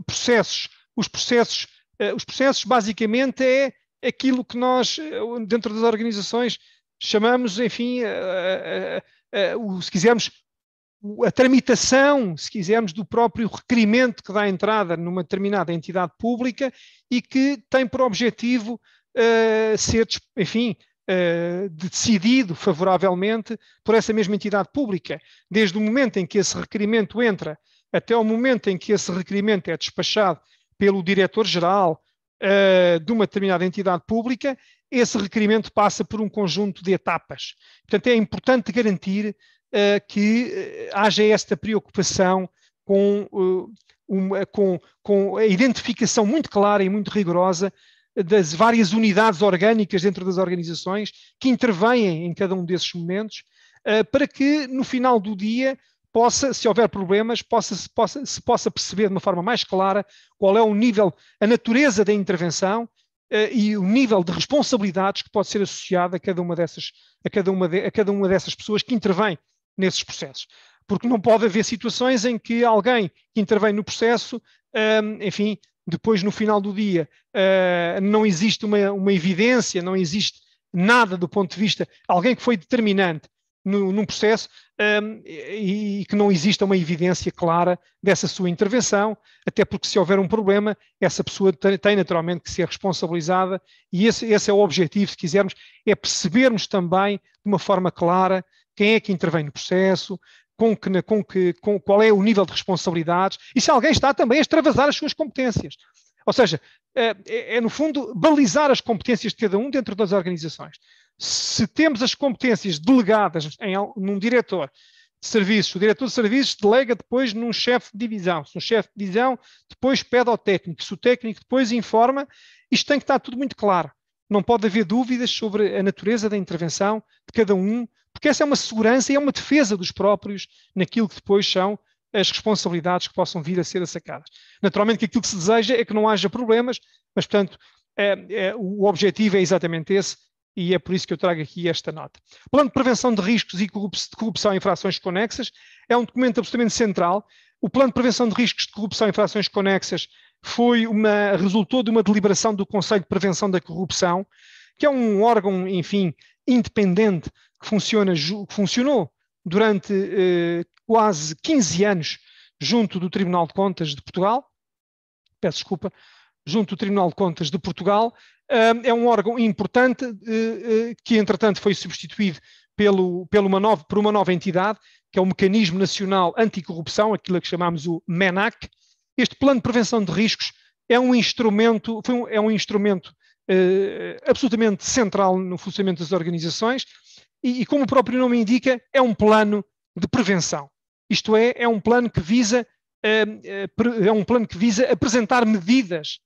[SPEAKER 3] processos. Os processos basicamente é aquilo que nós, dentro das organizações, chamamos, enfim, se quisermos, a tramitação, se quisermos, do próprio requerimento que dá entrada numa determinada entidade pública e que tem por objetivo ser, enfim, decidido favoravelmente por essa mesma entidade pública. Desde o momento em que esse requerimento entra até o momento em que esse requerimento é despachado pelo diretor-geral de uma determinada entidade pública, esse requerimento passa por um conjunto de etapas. Portanto, é importante garantir que haja esta preocupação com a identificação muito clara e muito rigorosa das várias unidades orgânicas dentro das organizações que intervêm em cada um desses momentos, para que no final do dia se houver problemas, se possa perceber de uma forma mais clara qual é o nível, a natureza da intervenção e o nível de responsabilidades que pode ser associado a cada uma dessas pessoas que intervêm nesses processos. Porque não pode haver situações em que alguém que intervém no processo, enfim, depois no final do dia não existe uma evidência, não existe nada do ponto de vista, alguém que foi determinante num processo e que não exista uma evidência clara dessa sua intervenção, até porque se houver um problema, essa pessoa tem naturalmente que ser responsabilizada e esse é o objetivo, se quisermos, é percebermos também de uma forma clara quem é que intervém no processo, qual é o nível de responsabilidades e se alguém está também a extravasar as suas competências. Ou seja, no fundo, balizar as competências de cada um dentro das organizações. Se temos as competências delegadas num diretor de serviços, o diretor de serviços delega depois num chefe de divisão. Se o chefe de divisão depois pede ao técnico, se o técnico depois informa, isto tem que estar tudo muito claro. Não pode haver dúvidas sobre a natureza da intervenção de cada um, porque essa é uma segurança e é uma defesa dos próprios naquilo que depois são as responsabilidades que possam vir a ser assacadas. Naturalmente que aquilo que se deseja é que não haja problemas, mas, portanto, o objetivo é exatamente esse, e é por isso que eu trago aqui esta nota. O Plano de Prevenção de Riscos e de Corrupção e Infrações Conexas é um documento absolutamente central. O Plano de Prevenção de Riscos de Corrupção e Infrações Conexas resultou de uma deliberação do Conselho de Prevenção da Corrupção, que é um órgão, enfim, independente, que funcionou durante quase 15 anos junto do Tribunal de Contas de Portugal. Peço desculpa, junto do Tribunal de Contas de Portugal. É um órgão importante que, entretanto, foi substituído por uma nova entidade, que é o Mecanismo Nacional Anticorrupção, aquilo que chamamos o MENAC. Este Plano de Prevenção de Riscos é um instrumento absolutamente central no funcionamento das organizações e, como o próprio nome indica, é um plano de prevenção. Isto é um plano que visa apresentar medidas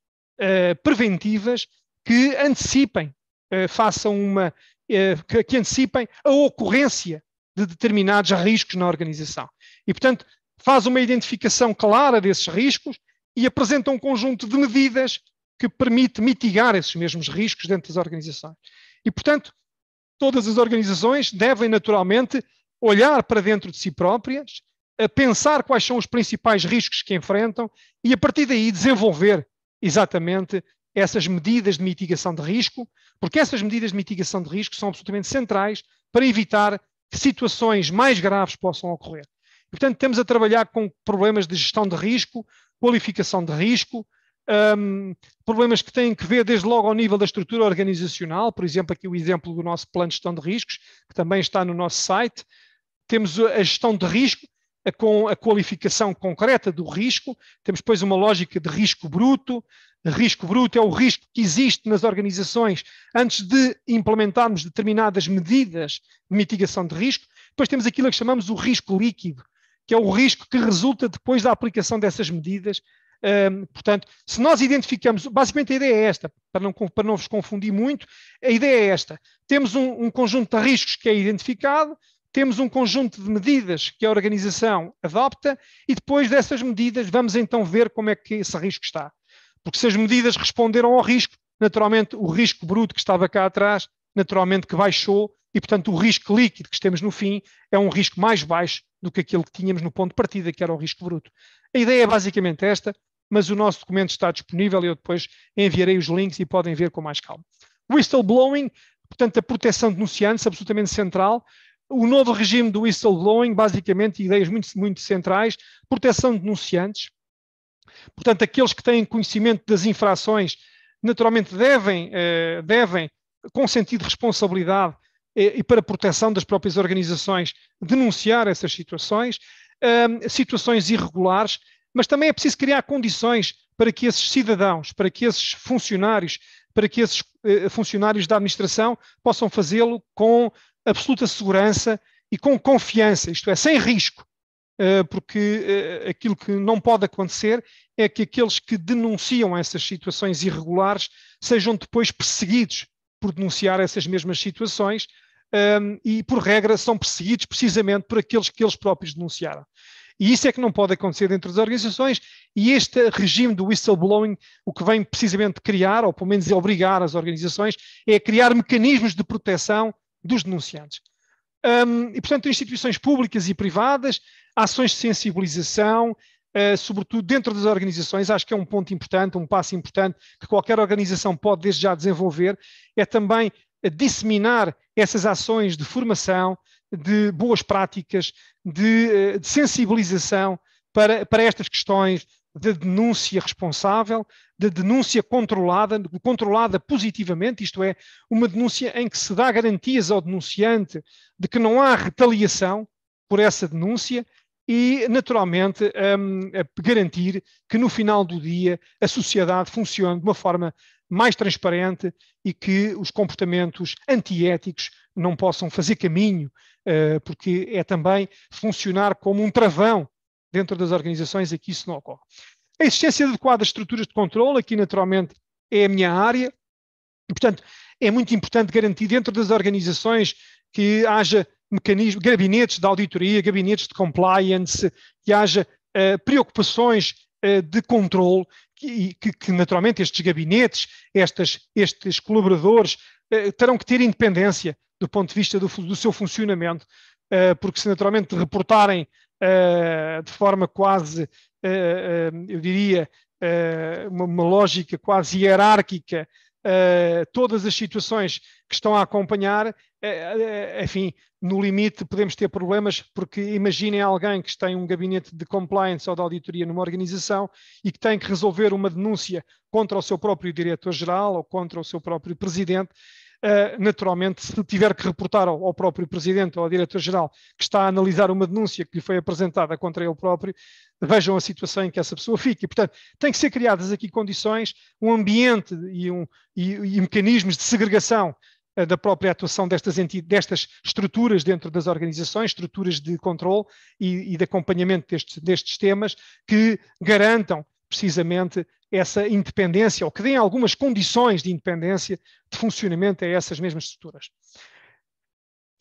[SPEAKER 3] preventivas que antecipem, que antecipem a ocorrência de determinados riscos na organização. E, portanto, faz uma identificação clara desses riscos e apresenta um conjunto de medidas que permite mitigar esses mesmos riscos dentro das organizações. E, portanto, todas as organizações devem naturalmente olhar para dentro de si próprias, a pensar quais são os principais riscos que enfrentam e, a partir daí, desenvolver exatamente essas medidas de mitigação de risco, porque essas medidas de mitigação de risco são absolutamente centrais para evitar que situações mais graves possam ocorrer. E, portanto, temos a trabalhar com problemas de gestão de risco, qualificação de risco, problemas que têm que ver desde logo ao nível da estrutura organizacional, por exemplo, aqui o exemplo do nosso plano de gestão de riscos, que também está no nosso site. Temos a gestão de risco, com a qualificação concreta do risco, temos depois uma lógica de risco bruto. Risco bruto é o risco que existe nas organizações antes de implementarmos determinadas medidas de mitigação de risco. Depois temos aquilo que chamamos o risco líquido, que é o risco que resulta depois da aplicação dessas medidas. Portanto, se nós identificamos, basicamente a ideia é esta, para não vos confundir muito, a ideia é esta: temos um conjunto de riscos que é identificado, temos um conjunto de medidas que a organização adopta e depois dessas medidas vamos então ver como é que esse risco está. Porque se as medidas responderam ao risco, naturalmente o risco bruto que estava cá atrás, naturalmente que baixou e, portanto, o risco líquido que temos no fim é um risco mais baixo do que aquele que tínhamos no ponto de partida, que era o risco bruto. A ideia é basicamente esta, mas o nosso documento está disponível e eu depois enviarei os links e podem ver com mais calma. Whistleblowing, portanto, a proteção de denunciantes, absolutamente central. O novo regime do whistleblowing, basicamente, ideias muito, muito centrais: proteção de denunciantes. Portanto, aqueles que têm conhecimento das infrações, naturalmente devem, com sentido de responsabilidade e para proteção das próprias organizações, denunciar essas situações, situações irregulares, mas também é preciso criar condições para que esses cidadãos, para que esses funcionários da administração possam fazê-lo com absoluta segurança e com confiança, isto é, sem risco, porque aquilo que não pode acontecer é que aqueles que denunciam essas situações irregulares sejam depois perseguidos por denunciar essas mesmas situações e, por regra, são perseguidos precisamente por aqueles que eles próprios denunciaram. E isso é que não pode acontecer dentro das organizações, e este regime do whistleblowing o que vem precisamente criar, ou pelo menos obrigar as organizações, é criar mecanismos de proteção dos denunciantes. E, portanto, instituições públicas e privadas, ações de sensibilização, sobretudo dentro das organizações, acho que é um ponto importante, um passo importante que qualquer organização pode desde já desenvolver, é também disseminar essas ações de formação, de boas práticas, de sensibilização para estas questões de denúncia responsável, de denúncia controlada positivamente, isto é, uma denúncia em que se dá garantias ao denunciante de que não há retaliação por essa denúncia e, naturalmente, garantir que no final do dia a sociedade funcione de uma forma mais transparente e que os comportamentos antiéticos não possam fazer caminho, porque é também funcionar como um travão dentro das organizações, aqui isso não ocorre. A existência de adequadas estruturas de controle, aqui naturalmente é a minha área, e, portanto, é muito importante garantir dentro das organizações que haja mecanismos, gabinetes de auditoria, gabinetes de compliance, que haja preocupações de controle que naturalmente estes gabinetes, estes colaboradores terão que ter independência do ponto de vista do seu funcionamento, porque se naturalmente reportarem de forma quase, eu diria, uma lógica quase hierárquica, todas as situações que estão a acompanhar, enfim, no limite podemos ter problemas, porque imaginem alguém que tem um gabinete de compliance ou de auditoria numa organização e que tem que resolver uma denúncia contra o seu próprio diretor-geral ou contra o seu próprio presidente. Naturalmente, se tiver que reportar ao próprio presidente ou ao diretor-geral que está a analisar uma denúncia que lhe foi apresentada contra ele próprio, vejam a situação em que essa pessoa fica. E, portanto, tem que ser criadas aqui condições, um ambiente e mecanismos de segregação da própria atuação destas estruturas dentro das organizações, estruturas de controle e de acompanhamento destes temas, que garantam precisamente essa independência, ou que deem algumas condições de independência de funcionamento a essas mesmas estruturas.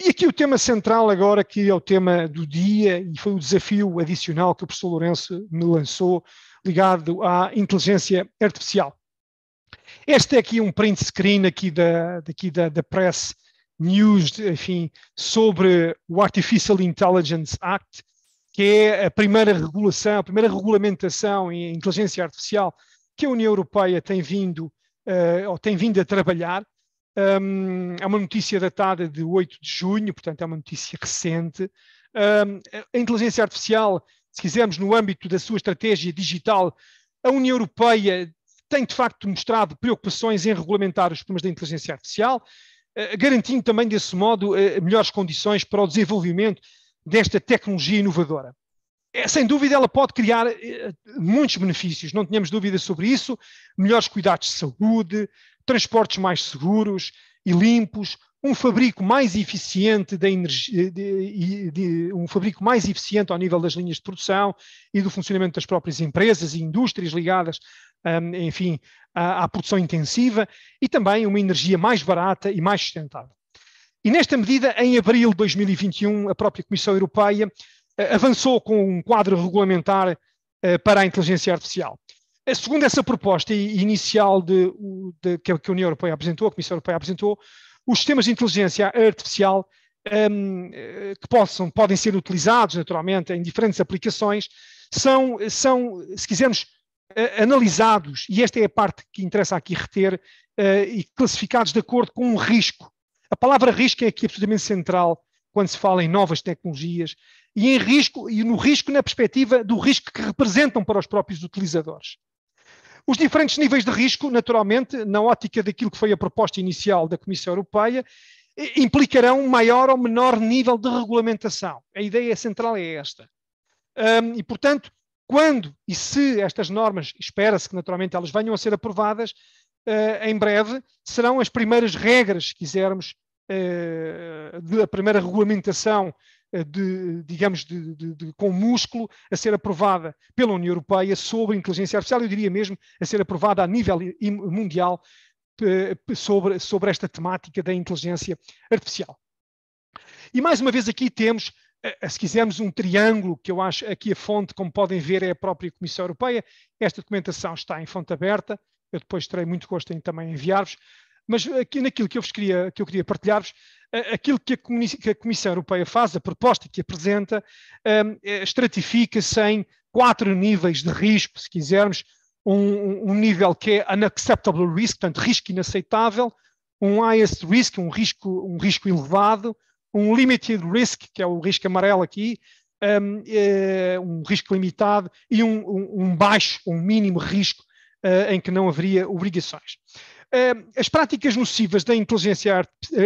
[SPEAKER 3] E aqui o tema central agora, que é o tema do dia, e foi o desafio adicional que o professor Lourenço me lançou, ligado à inteligência artificial. Este é aqui um print screen aqui da Press News, enfim, sobre o Artificial Intelligence Act, que é a primeira regulação, a primeira regulamentação em inteligência artificial que a União Europeia tem vindo a trabalhar. É uma notícia datada de 8 de junho, portanto é uma notícia recente. A inteligência artificial, se quisermos, no âmbito da sua estratégia digital, a União Europeia tem de facto mostrado preocupações em regulamentar os problemas da inteligência artificial, garantindo também desse modo melhores condições para o desenvolvimento desta tecnologia inovadora. Sem dúvida, ela pode criar muitos benefícios, não tenhamos dúvida sobre isso: melhores cuidados de saúde, transportes mais seguros e limpos, um fabrico mais eficiente da energia, um fabrico mais eficiente ao nível das linhas de produção e do funcionamento das próprias empresas e indústrias ligadas, enfim, à produção intensiva, e também uma energia mais barata e mais sustentável. E nesta medida, em abril de 2021, a própria Comissão Europeia avançou com um quadro regulamentar para a inteligência artificial. Segundo essa proposta inicial que a União Europeia apresentou, a Comissão Europeia apresentou, os sistemas de inteligência artificial que podem ser utilizados naturalmente em diferentes aplicações são, se quisermos, analisados, e esta é a parte que interessa aqui reter, e classificados de acordo com um risco. A palavra risco é aqui absolutamente central quando se fala em novas tecnologias e no risco na perspectiva do risco que representam para os próprios utilizadores. Os diferentes níveis de risco, naturalmente, na ótica daquilo que foi a proposta inicial da Comissão Europeia, implicarão um maior ou menor nível de regulamentação. A ideia central é esta. E, portanto, quando e se estas normas, espera-se que naturalmente elas venham a ser aprovadas, em breve, serão as primeiras regras, se quisermos, da primeira regulamentação com músculo a ser aprovada pela União Europeia sobre inteligência artificial, eu diria mesmo a ser aprovada a nível mundial sobre esta temática da inteligência artificial. E mais uma vez aqui temos, se quisermos, um triângulo, que eu acho aqui a fonte, como podem ver, é a própria Comissão Europeia. Esta documentação está em fonte aberta, eu depois terei muito gosto em também enviar-vos, mas aqui naquilo que eu queria partilhar-vos, aquilo que a Comissão Europeia faz, a proposta que apresenta, estratifica-se em 4 níveis de risco, se quisermos, um nível que é unacceptable risk, portanto, risco inaceitável, um highest risk, um risco elevado, um limited risk, que é o risco amarelo aqui, um risco limitado, e um baixo, um mínimo risco em que não haveria obrigações. As práticas nocivas da inteligência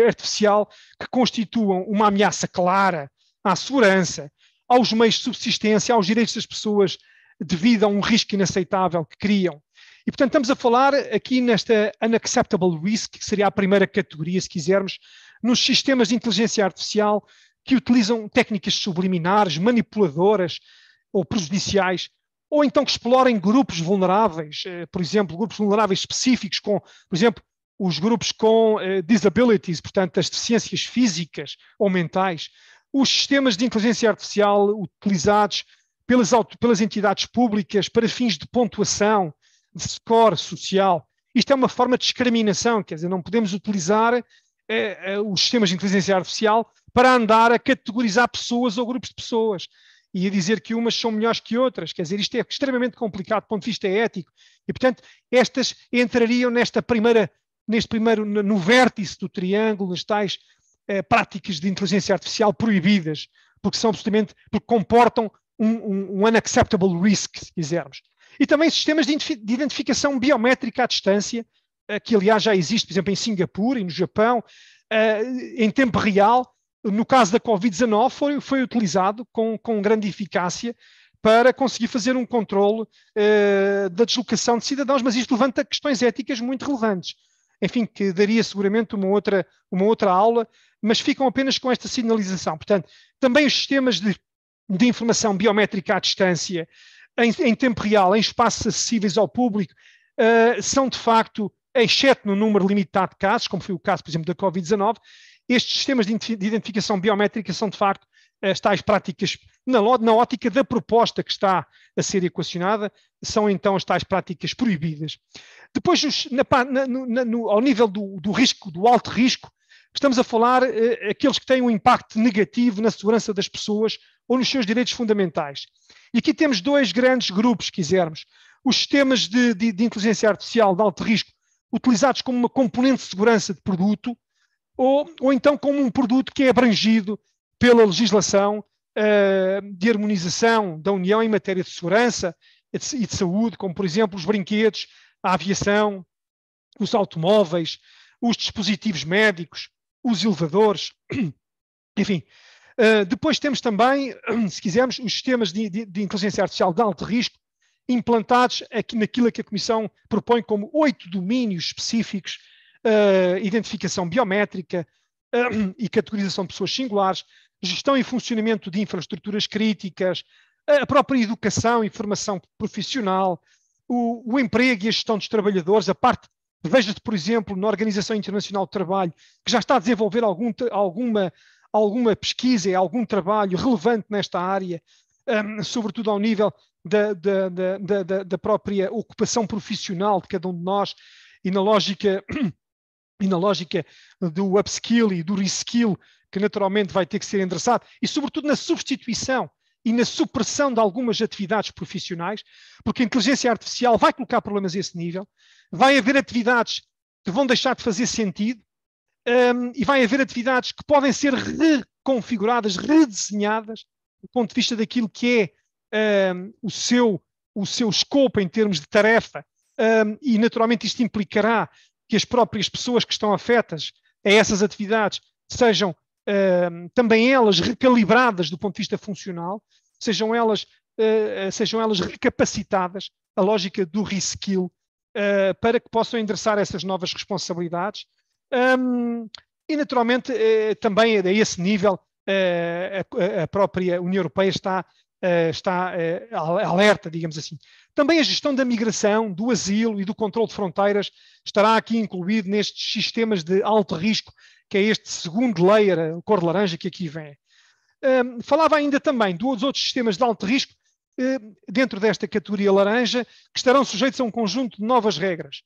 [SPEAKER 3] artificial, que constituam uma ameaça clara à segurança, aos meios de subsistência, aos direitos das pessoas, devido a um risco inaceitável que criam. E, portanto, estamos a falar aqui nesta unacceptable risk, que seria a primeira categoria, se quisermos, nos sistemas de inteligência artificial que utilizam técnicas subliminares, manipuladoras ou prejudiciais, ou então que explorem grupos vulneráveis, por exemplo, grupos vulneráveis específicos, por exemplo, os grupos com disabilities, portanto, as deficiências físicas ou mentais. Os sistemas de inteligência artificial utilizados pelas entidades públicas para fins de pontuação, de score social. Isto é uma forma de discriminação, quer dizer, não podemos utilizar os sistemas de inteligência artificial para andar a categorizar pessoas ou grupos de pessoas e a dizer que umas são melhores que outras. Quer dizer, isto é extremamente complicado do ponto de vista ético. E, portanto, estas entrariam no vértice do triângulo, nas tais práticas de inteligência artificial proibidas, porque comportam um unacceptable risk, se quisermos. E também sistemas de identificação biométrica à distância, que aliás já existe, por exemplo, em Singapura e no Japão, em tempo real. No caso da Covid-19 foi utilizado com grande eficácia para conseguir fazer um controle da deslocação de cidadãos, mas isto levanta questões éticas muito relevantes. Enfim, que daria seguramente uma outra aula, mas ficam apenas com esta sinalização. Portanto, também os sistemas de informação biométrica à distância, em tempo real, em espaços acessíveis ao público, são de facto, exceto no número limitado de casos, como foi o caso, por exemplo, da Covid-19, estes sistemas de identificação biométrica são de facto as tais práticas, na ótica da proposta que está a ser equacionada, são então as tais práticas proibidas. Depois, ao nível do risco, do alto risco, estamos a falar aqueles que têm um impacto negativo na segurança das pessoas ou nos seus direitos fundamentais. E aqui temos dois grandes grupos, se quisermos. Os sistemas de inteligência artificial de alto risco, utilizados como uma componente de segurança de produto, ou então como um produto que é abrangido pela legislação de harmonização da União em matéria de segurança e de saúde, como, por exemplo, os brinquedos, a aviação, os automóveis, os dispositivos médicos, os elevadores, enfim. Depois temos também, se quisermos, os sistemas de inteligência artificial de alto risco, implantados aqui naquilo que a Comissão propõe como 8 domínios específicos: identificação biométrica e categorização de pessoas singulares, gestão e funcionamento de infraestruturas críticas, a própria educação e formação profissional, o emprego e a gestão dos trabalhadores, a parte, veja-se, por exemplo, na Organização Internacional do Trabalho, que já está a desenvolver alguma pesquisa e algum trabalho relevante nesta área, sobretudo ao nível da própria ocupação profissional de cada um de nós e na lógica do upskill e do reskill, que naturalmente vai ter que ser endereçado, e sobretudo na substituição e na supressão de algumas atividades profissionais, porque a inteligência artificial vai colocar problemas a esse nível, vai haver atividades que vão deixar de fazer sentido, e vai haver atividades que podem ser reconfiguradas, redesenhadas, do ponto de vista daquilo que é o seu escopo em termos de tarefa, e naturalmente isto implicará que as próprias pessoas que estão afetas a essas atividades sejam também elas recalibradas do ponto de vista funcional, sejam elas recapacitadas, a lógica do reskill, para que possam endereçar essas novas responsabilidades. E naturalmente também a esse nível a própria União Europeia está alerta, digamos assim. Também a gestão da migração, do asilo e do controle de fronteiras estará aqui incluído nestes sistemas de alto risco, que é este segundo layer, a cor de laranja, que aqui vem. Falava ainda também dos outros sistemas de alto risco, dentro desta categoria laranja, que estarão sujeitos a um conjunto de novas regras,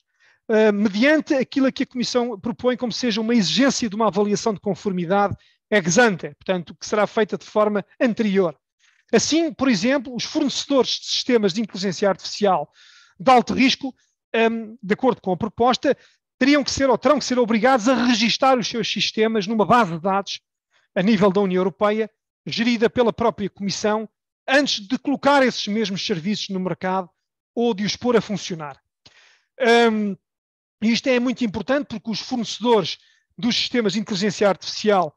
[SPEAKER 3] mediante aquilo que a Comissão propõe como seja uma exigência de uma avaliação de conformidade ex ante, portanto, que será feita de forma anterior. Assim, por exemplo, os fornecedores de sistemas de inteligência artificial de alto risco, de acordo com a proposta, terão que ser obrigados a registar os seus sistemas numa base de dados a nível da União Europeia, gerida pela própria Comissão, antes de colocar esses mesmos serviços no mercado ou de os pôr a funcionar. Isto é muito importante porque os fornecedores dos sistemas de inteligência artificial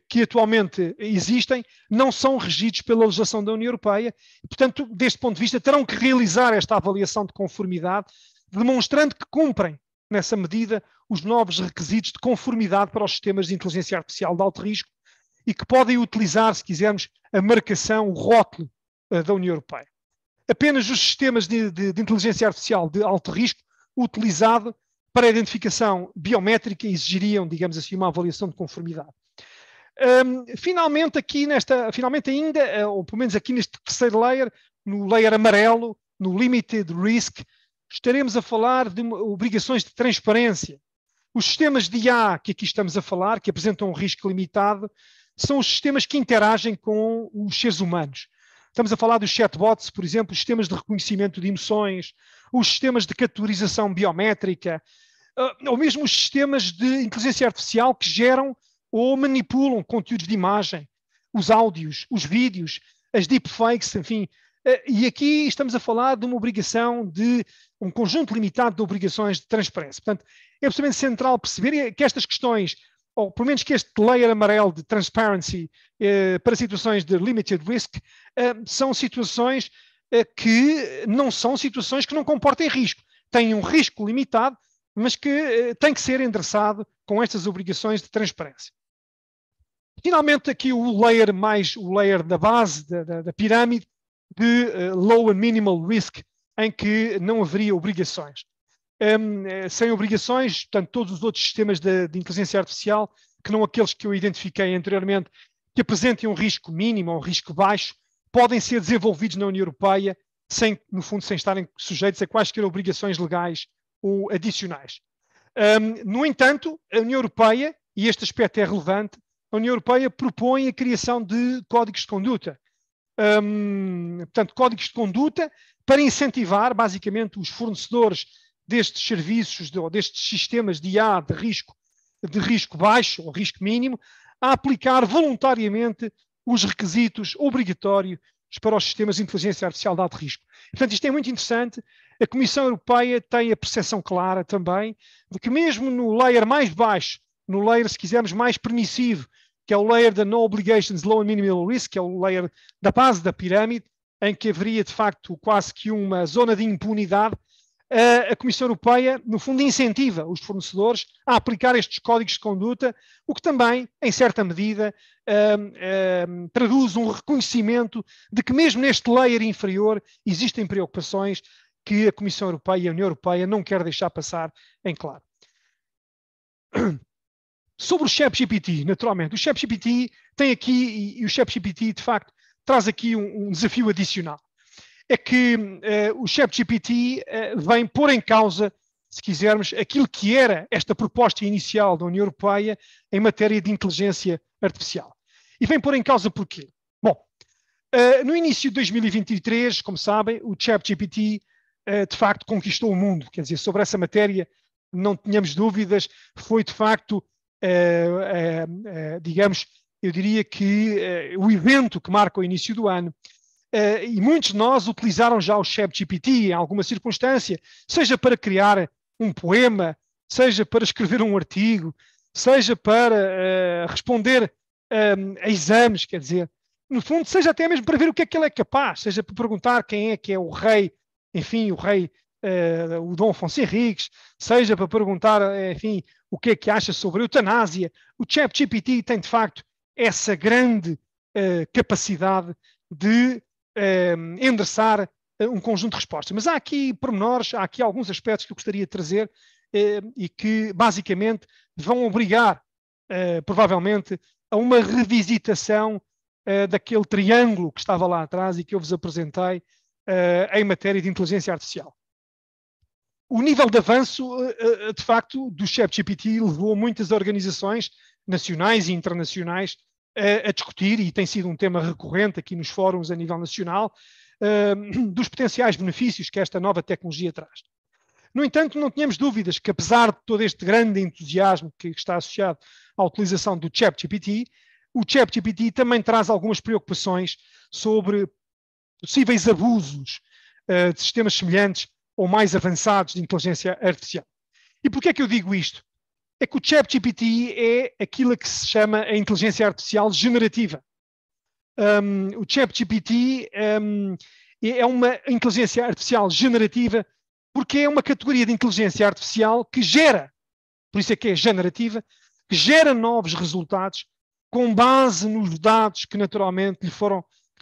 [SPEAKER 3] que atualmente existem não são regidos pela legislação da União Europeia e, portanto, deste ponto de vista, terão que realizar esta avaliação de conformidade, demonstrando que cumprem, nessa medida, os novos requisitos de conformidade para os sistemas de inteligência artificial de alto risco e que podem utilizar, se quisermos, a marcação, o rótulo da União Europeia. Apenas os sistemas de inteligência artificial de alto risco utilizado para a identificação biométrica exigiriam, digamos assim, uma avaliação de conformidade. Finalmente ainda, ou pelo menos aqui neste terceiro layer, no layer amarelo, no limited risk, estaremos a falar de obrigações de transparência. Os sistemas de IA que aqui estamos a falar, que apresentam um risco limitado, são os sistemas que interagem com os seres humanos. Estamos a falar dos chatbots, por exemplo, os sistemas de reconhecimento de emoções, os sistemas de categorização biométrica, ou mesmo os sistemas de inteligência artificial que geram ou manipulam conteúdos de imagem, os áudios, os vídeos, as deepfakes, enfim. E aqui estamos a falar de uma obrigação, de um conjunto limitado de obrigações de transparência. Portanto, é absolutamente central perceber que estas questões, ou pelo menos que este layer amarelo de transparency para situações de limited risk, são situações que não são situações que não comportem risco. Têm um risco limitado, mas que tem que ser endereçado com estas obrigações de transparência. Finalmente, aqui o layer da base da pirâmide de low and minimal risk, em que não haveria obrigações. Sem obrigações, portanto, todos os outros sistemas de inteligência artificial, que não aqueles que eu identifiquei anteriormente, que apresentem um risco mínimo ou um risco baixo, podem ser desenvolvidos na União Europeia, no fundo, sem estarem sujeitos a quaisquer obrigações legais ou adicionais. No entanto, a União Europeia, e este aspecto é relevante, a União Europeia propõe a criação de códigos de conduta. Portanto, códigos de conduta para incentivar, basicamente, os fornecedores destes serviços ou destes sistemas de IA de risco baixo ou risco mínimo, a aplicar voluntariamente os requisitos obrigatórios para os sistemas de inteligência artificial de alto risco. Portanto, isto é muito interessante. A Comissão Europeia tem a percepção clara também de que mesmo no layer mais baixo, no layer, se quisermos, mais permissivo, que é o layer da No Obligations Low and Minimal Risk, que é o layer da base da pirâmide, em que haveria, de facto, quase que uma zona de impunidade, a Comissão Europeia, no fundo, incentiva os fornecedores a aplicar estes códigos de conduta, o que também, em certa medida, traduz um reconhecimento de que mesmo neste layer inferior existem preocupações que a Comissão Europeia e a União Europeia não quer deixar passar em claro. Sobre o ChatGPT, naturalmente, o ChatGPT tem aqui, e o ChatGPT, de facto, traz aqui um desafio adicional. É que o ChatGPT vem pôr em causa, se quisermos, aquilo que era esta proposta inicial da União Europeia em matéria de inteligência artificial. E vem pôr em causa porquê? Bom, no início de 2023, como sabem, o ChatGPT, de facto, conquistou o mundo. Quer dizer, sobre essa matéria, não tínhamos dúvidas, foi, de facto, digamos, eu diria que o evento que marca o início do ano. E muitos de nós utilizaram já o ChatGPT em alguma circunstância, seja para criar um poema, seja para escrever um artigo, seja para responder a exames, quer dizer, no fundo, seja até mesmo para ver o que é que ele é capaz, seja para perguntar quem é que é o rei, enfim, o rei, o Dom Afonso Henriques, seja para perguntar, enfim, o que é que acha sobre a eutanásia. O ChatGPT tem, de facto, essa grande capacidade de endereçar um conjunto de respostas. Mas há aqui pormenores, há aqui alguns aspectos que eu gostaria de trazer e que, basicamente, vão obrigar, provavelmente, a uma revisitação daquele triângulo que estava lá atrás e que eu vos apresentei em matéria de inteligência artificial. O nível de avanço, de facto, do ChatGPT levou muitas organizações nacionais e internacionais a discutir, e tem sido um tema recorrente aqui nos fóruns a nível nacional, dos potenciais benefícios que esta nova tecnologia traz. No entanto, não tínhamos dúvidas que, apesar de todo este grande entusiasmo que está associado à utilização do ChatGPT, o ChatGPT também traz algumas preocupações sobre possíveis abusos de sistemas semelhantes ou mais avançados de inteligência artificial. E porquê é que eu digo isto? É que o ChatGPT é aquilo que se chama a inteligência artificial generativa. O ChatGPT é uma inteligência artificial generativa porque é uma categoria de inteligência artificial que gera, por isso é que é generativa, que gera novos resultados com base nos dados que naturalmente lhe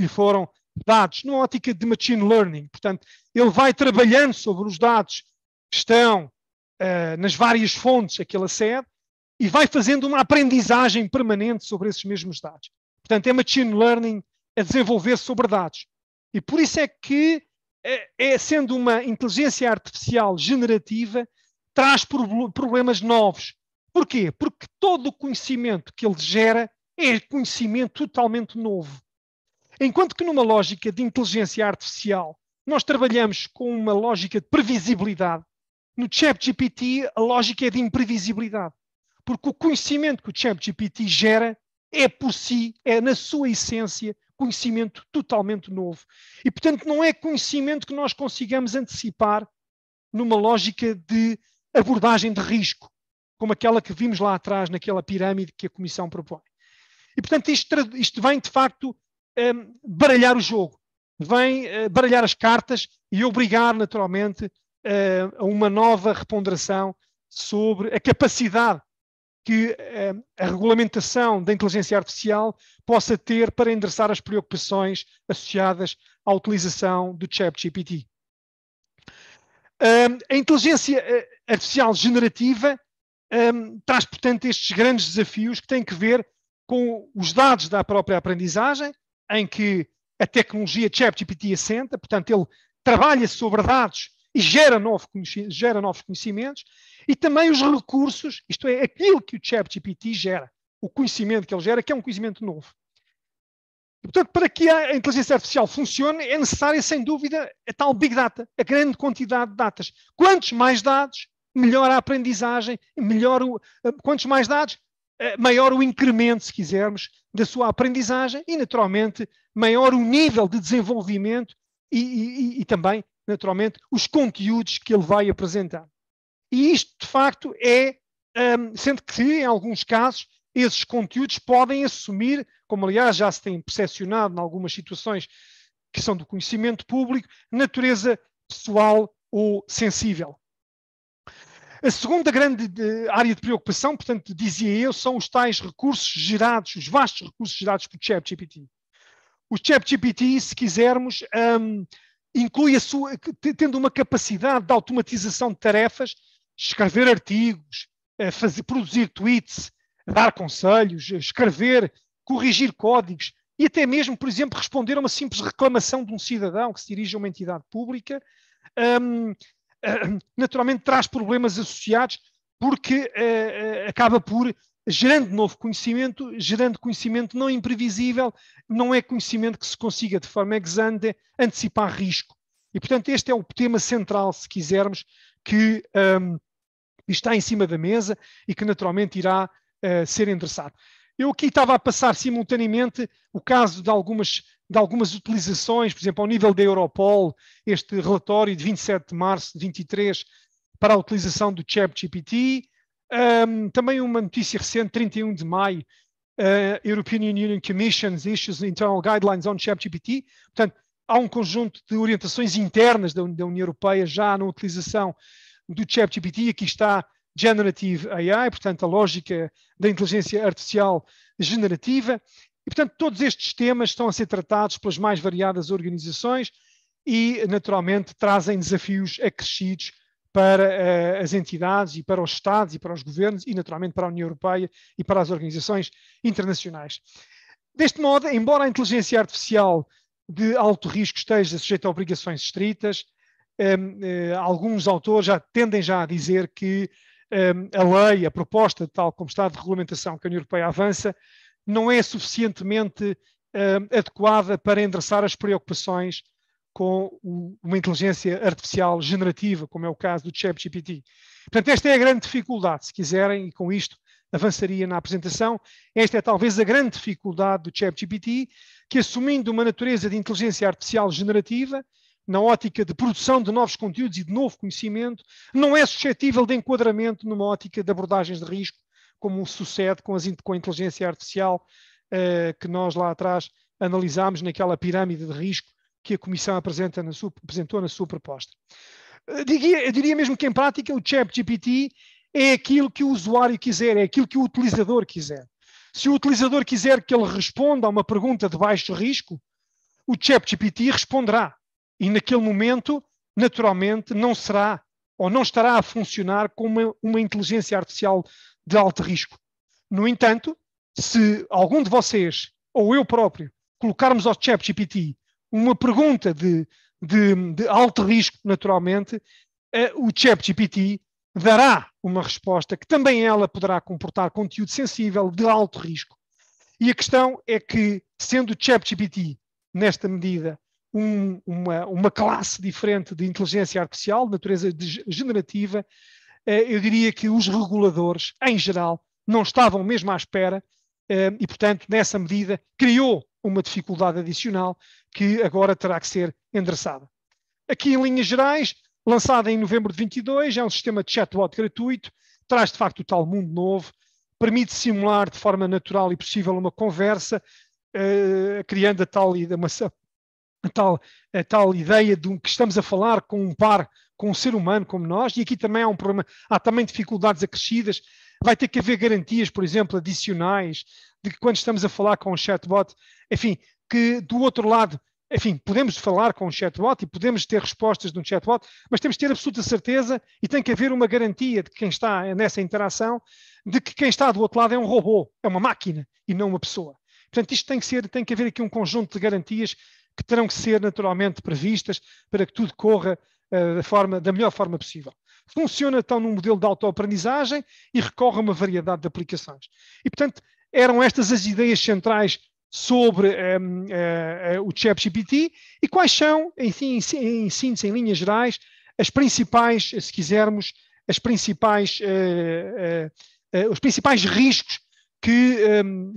[SPEAKER 3] foram dados, numa ótica de machine learning. Portanto, ele vai trabalhando sobre os dados que estão nas várias fontes a que ele acede e vai fazendo uma aprendizagem permanente sobre esses mesmos dados. Portanto, é machine learning a desenvolver sobre dados. E por isso é que, sendo uma inteligência artificial generativa, traz problemas novos. Porquê? Porque todo o conhecimento que ele gera é conhecimento totalmente novo. Enquanto que numa lógica de inteligência artificial, nós trabalhamos com uma lógica de previsibilidade. No ChatGPT, a lógica é de imprevisibilidade. Porque o conhecimento que o ChatGPT gera é por si, é na sua essência, conhecimento totalmente novo. E, portanto, não é conhecimento que nós consigamos antecipar numa lógica de abordagem de risco, como aquela que vimos lá atrás naquela pirâmide que a Comissão propõe. E, portanto, isto vem, de facto, baralhar o jogo, vem baralhar as cartas e obrigar, naturalmente, a uma nova reponderação sobre a capacidade que a regulamentação da inteligência artificial possa ter para endereçar as preocupações associadas à utilização do ChatGPT. A inteligência artificial generativa traz, portanto, estes grandes desafios que têm que ver com os dados da própria aprendizagem, em que a tecnologia ChatGPT assenta, portanto, ele trabalha sobre dados e gera novos conhecimentos, e também os recursos, isto é, aquilo que o ChatGPT gera, o conhecimento que ele gera, que é um conhecimento novo. E, portanto, para que a inteligência artificial funcione, é necessária, sem dúvida, a tal Big Data, a grande quantidade de dados. Quantos mais dados, melhor a aprendizagem, quantos mais dados, maior o incremento, se quisermos, da sua aprendizagem e, naturalmente, maior o nível de desenvolvimento e também, naturalmente, os conteúdos que ele vai apresentar. E isto, de facto, sendo que, em alguns casos, esses conteúdos podem assumir, como aliás já se tem percepcionado em algumas situações que são do conhecimento público, natureza pessoal ou sensível. A segunda grande área de preocupação, portanto, dizia eu, são os tais recursos gerados, os vastos recursos gerados por ChatGPT. O ChatGPT, se quisermos, inclui tendo uma capacidade de automatização de tarefas, escrever artigos, produzir tweets, dar conselhos, escrever, corrigir códigos e até mesmo, por exemplo, responder a uma simples reclamação de um cidadão que se dirige a uma entidade pública, naturalmente traz problemas associados porque acaba por, gerando novo conhecimento, gerando conhecimento não imprevisível, não é conhecimento que se consiga de forma ex ante antecipar risco. E, portanto, este é o tema central, se quisermos, que está em cima da mesa e que naturalmente irá ser endereçado. Eu aqui estava a passar simultaneamente o caso de algumas utilizações, por exemplo, ao nível da Europol, este relatório de 27 de março de 23 para a utilização do ChatGPT, também uma notícia recente, 31 de maio, European Union Commission issues internal guidelines on ChatGPT. Portanto, há um conjunto de orientações internas da União Europeia já na utilização do ChatGPT. Aqui está Generative AI, portanto, a lógica da inteligência artificial generativa. E, portanto, todos estes temas estão a ser tratados pelas mais variadas organizações e, naturalmente, trazem desafios acrescidos para as entidades e para os Estados e para os governos e, naturalmente, para a União Europeia e para as organizações internacionais. Deste modo, embora a inteligência artificial de alto risco esteja sujeita a obrigações estritas, alguns autores tendem a dizer que a lei, a proposta, tal como está de regulamentação que a União Europeia avança, não é suficientemente adequada para endereçar as preocupações com uma inteligência artificial generativa, como é o caso do ChatGPT. Portanto, esta é a grande dificuldade, se quiserem, e com isto avançaria na apresentação. Esta é talvez a grande dificuldade do ChatGPT, que, assumindo uma natureza de inteligência artificial generativa, na ótica de produção de novos conteúdos e de novo conhecimento, não é suscetível de enquadramento numa ótica de abordagens de risco, como sucede com a inteligência artificial que nós lá atrás analisámos naquela pirâmide de risco que a Comissão apresentou na sua proposta. Eu diria mesmo que, em prática, o ChatGPT é aquilo que o usuário quiser, é aquilo que o utilizador quiser. Se o utilizador quiser que ele responda a uma pergunta de baixo risco, o ChatGPT responderá. E naquele momento, naturalmente, não será ou não estará a funcionar como uma inteligência artificial de alto risco. No entanto, se algum de vocês, ou eu próprio, colocarmos ao ChatGPT uma pergunta de alto risco, naturalmente, o ChatGPT dará uma resposta que também ela poderá comportar conteúdo sensível de alto risco. E a questão é que, sendo o ChatGPT, nesta medida, uma classe diferente de inteligência artificial, de natureza generativa, eu diria que os reguladores, em geral, não estavam mesmo à espera e, portanto, nessa medida, criou uma dificuldade adicional que agora terá que ser endereçada. Aqui, em linhas gerais, lançado em novembro de 22, é um sistema de chatbot gratuito, traz de facto o tal mundo novo, permite simular de forma natural e possível uma conversa, criando a tal ideia de que estamos a falar com um par, com um ser humano como nós, e aqui também há um problema, há também dificuldades acrescidas, vai ter que haver garantias, por exemplo, adicionais, de que quando estamos a falar com um chatbot, enfim, que do outro lado, enfim, podemos falar com um chatbot e podemos ter respostas de um chatbot, mas temos que ter absoluta certeza e tem que haver uma garantia de quem está nessa interação, de que quem está do outro lado é um robô, é uma máquina e não uma pessoa. Portanto, isto tem que haver aqui um conjunto de garantias que terão que ser naturalmente previstas para que tudo corra da melhor forma possível. Funciona então num modelo de autoaprendizagem e recorre a uma variedade de aplicações. E, portanto, eram estas as ideias centrais sobre o ChatGPT e quais são, enfim, em síntese, em linhas gerais, as principais, se quisermos, os principais riscos que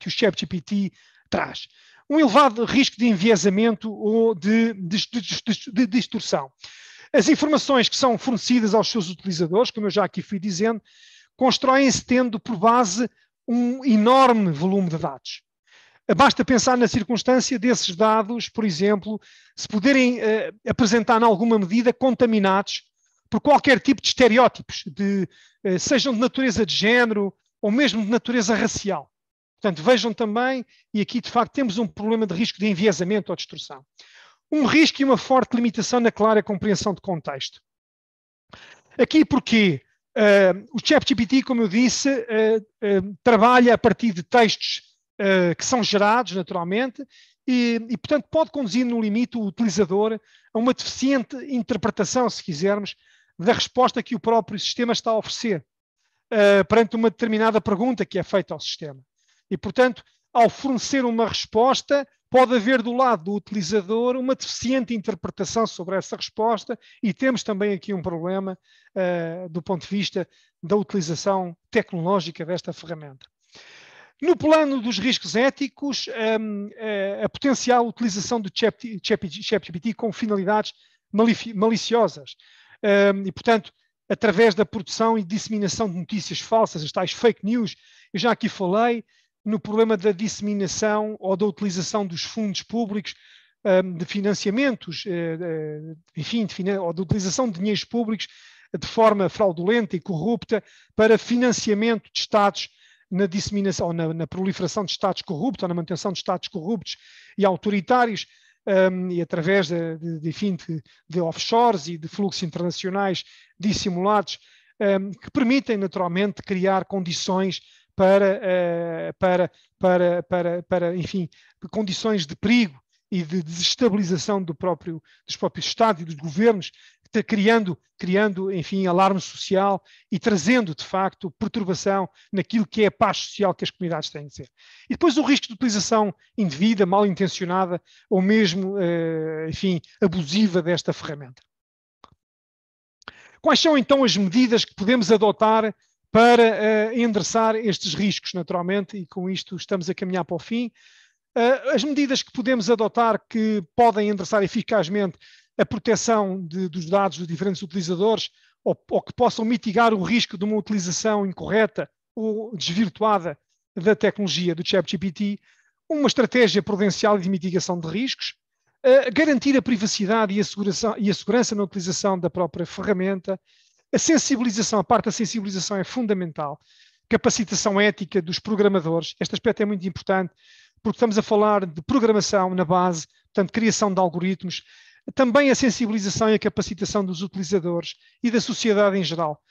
[SPEAKER 3] o ChatGPT traz. Um elevado risco de enviesamento ou de distorção. As informações que são fornecidas aos seus utilizadores, como eu já aqui fui dizendo, constroem-se tendo por base um enorme volume de dados. Basta pensar na circunstância desses dados, por exemplo, se poderem apresentar, em alguma medida, contaminados por qualquer tipo de estereótipos, sejam de natureza de género ou mesmo de natureza racial. Portanto, vejam também, e aqui de facto temos um problema de risco de enviesamento ou distorção. Um risco e uma forte limitação na clara compreensão de contexto. Aqui porquê? O ChatGPT, como eu disse, trabalha a partir de textos que são gerados naturalmente e, portanto, pode conduzir no limite o utilizador a uma deficiente interpretação, se quisermos, da resposta que o próprio sistema está a oferecer perante uma determinada pergunta que é feita ao sistema. E, portanto, ao fornecer uma resposta, pode haver do lado do utilizador uma deficiente interpretação sobre essa resposta e temos também aqui um problema do ponto de vista da utilização tecnológica desta ferramenta. No plano dos riscos éticos, a potencial utilização do ChatGPT com finalidades maliciosas e, portanto, através da produção e disseminação de notícias falsas, as tais fake news, eu já aqui falei, no problema da disseminação ou da utilização dos fundos públicos de financiamentos, enfim, ou da utilização de dinheiros públicos de forma fraudulenta e corrupta para financiamento de Estados na disseminação, ou na proliferação de Estados corruptos, ou na manutenção de Estados corruptos e autoritários, e através de offshores e de fluxos internacionais dissimulados, que permitem naturalmente criar condições para enfim, condições de perigo e de desestabilização dos próprios Estados e dos governos, criando, enfim, alarme social e trazendo, de facto, perturbação naquilo que é a paz social que as comunidades têm de ser. E depois o risco de utilização indevida, mal intencionada ou mesmo, enfim, abusiva desta ferramenta. Quais são, então, as medidas que podemos adotar para endereçar estes riscos, naturalmente, e com isto estamos a caminhar para o fim? As medidas que podemos adotar que podem endereçar eficazmente a proteção dos dados dos diferentes utilizadores ou que possam mitigar o risco de uma utilização incorreta ou desvirtuada da tecnologia do ChatGPT, uma estratégia prudencial de mitigação de riscos, garantir a privacidade e a segurança na utilização da própria ferramenta, a parte da sensibilização é fundamental, capacitação ética dos programadores, este aspecto é muito importante, porque estamos a falar de programação na base, portanto, criação de algoritmos, também a sensibilização e a capacitação dos utilizadores e da sociedade em geral,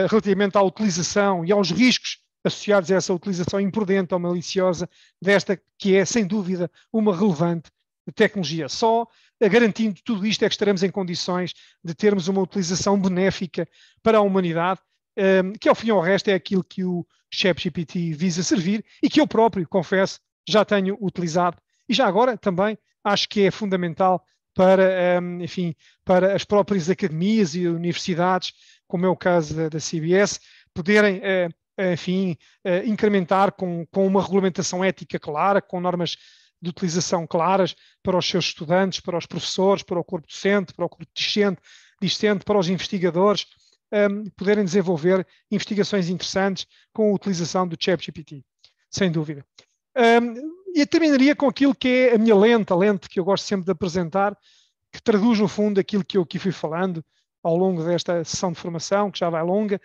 [SPEAKER 3] relativamente à utilização e aos riscos associados a essa utilização imprudente ou maliciosa desta, que é, sem dúvida, uma relevante tecnologia. Só garantindo tudo isto é que estaremos em condições de termos uma utilização benéfica para a humanidade, que ao fim e ao resto é aquilo que o ChatGPT visa servir e que eu próprio, confesso, já tenho utilizado e já agora também acho que é fundamental para, enfim, para as próprias academias e universidades, como é o caso da CBS, poderem, enfim, incrementar com uma regulamentação ética clara, com normas de utilização claras para os seus estudantes, para os professores, para o corpo docente, para o corpo discente, para os investigadores, poderem desenvolver investigações interessantes com a utilização do ChatGPT, sem dúvida. E terminaria com aquilo que é a minha lente, a lente que eu gosto sempre de apresentar, que traduz no fundo aquilo que eu aqui fui falando ao longo desta sessão de formação, que já vai longa.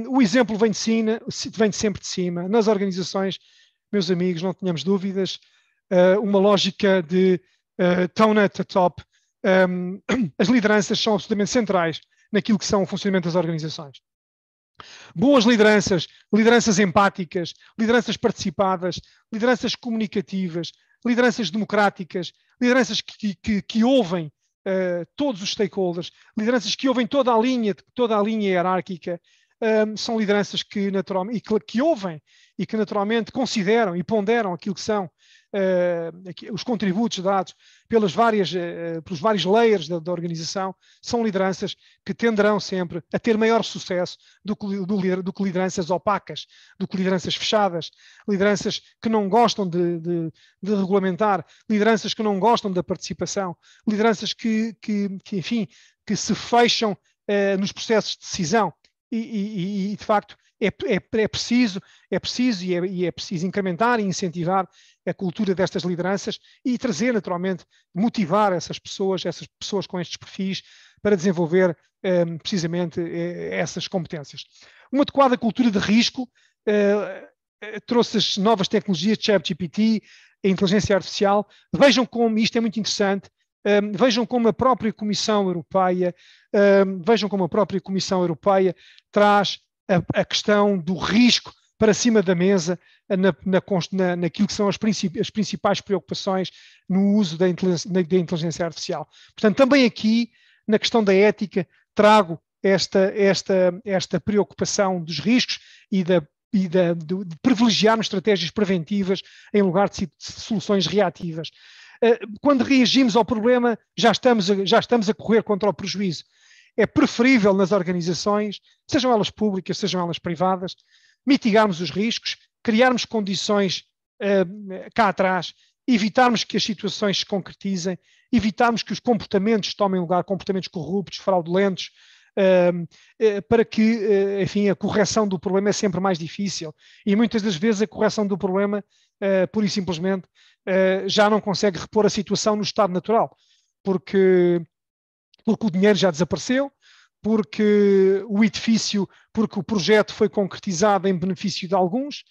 [SPEAKER 3] O exemplo vem sempre de cima. Nas organizações, meus amigos, não tenhamos dúvidas, uma lógica de tone at the top. As lideranças são absolutamente centrais naquilo que são o funcionamento das organizações. Boas lideranças, lideranças empáticas, lideranças participadas, lideranças comunicativas, lideranças democráticas, lideranças que ouvem todos os stakeholders, lideranças que ouvem toda a linha hierárquica, são lideranças que naturalmente que ouvem e que naturalmente consideram e ponderam aquilo que são os contributos dados pelos vários layers da organização. São lideranças que tenderão sempre a ter maior sucesso do que lideranças opacas, do que lideranças fechadas, lideranças que não gostam de regulamentar, lideranças que não gostam da participação, lideranças que enfim, que se fecham nos processos de decisão e de facto é preciso incrementar e incentivar a cultura destas lideranças e trazer, naturalmente, motivar essas pessoas com estes perfis para desenvolver precisamente essas competências. Uma adequada cultura de risco trouxe as novas tecnologias de ChatGPT, a inteligência artificial. Vejam como, isto é muito interessante, vejam como a própria Comissão Europeia, traz a questão do risco para cima da mesa naquilo que são as principais preocupações no uso da inteligência artificial. Portanto, também aqui, na questão da ética, trago esta preocupação dos riscos e de privilegiarmos estratégias preventivas em lugar de soluções reativas. Quando reagimos ao problema, já estamos a correr contra o prejuízo. É preferível nas organizações, sejam elas públicas, sejam elas privadas, mitigarmos os riscos, criarmos condições cá atrás, evitarmos que as situações se concretizem, evitarmos que os comportamentos tomem lugar, comportamentos corruptos, fraudulentos, para que, enfim, a correção do problema é sempre mais difícil. E muitas das vezes a correção do problema, pura e simplesmente, já não consegue repor a situação no estado natural, porque o dinheiro já desapareceu, porque o edifício, porque o projeto foi concretizado em benefício de alguns,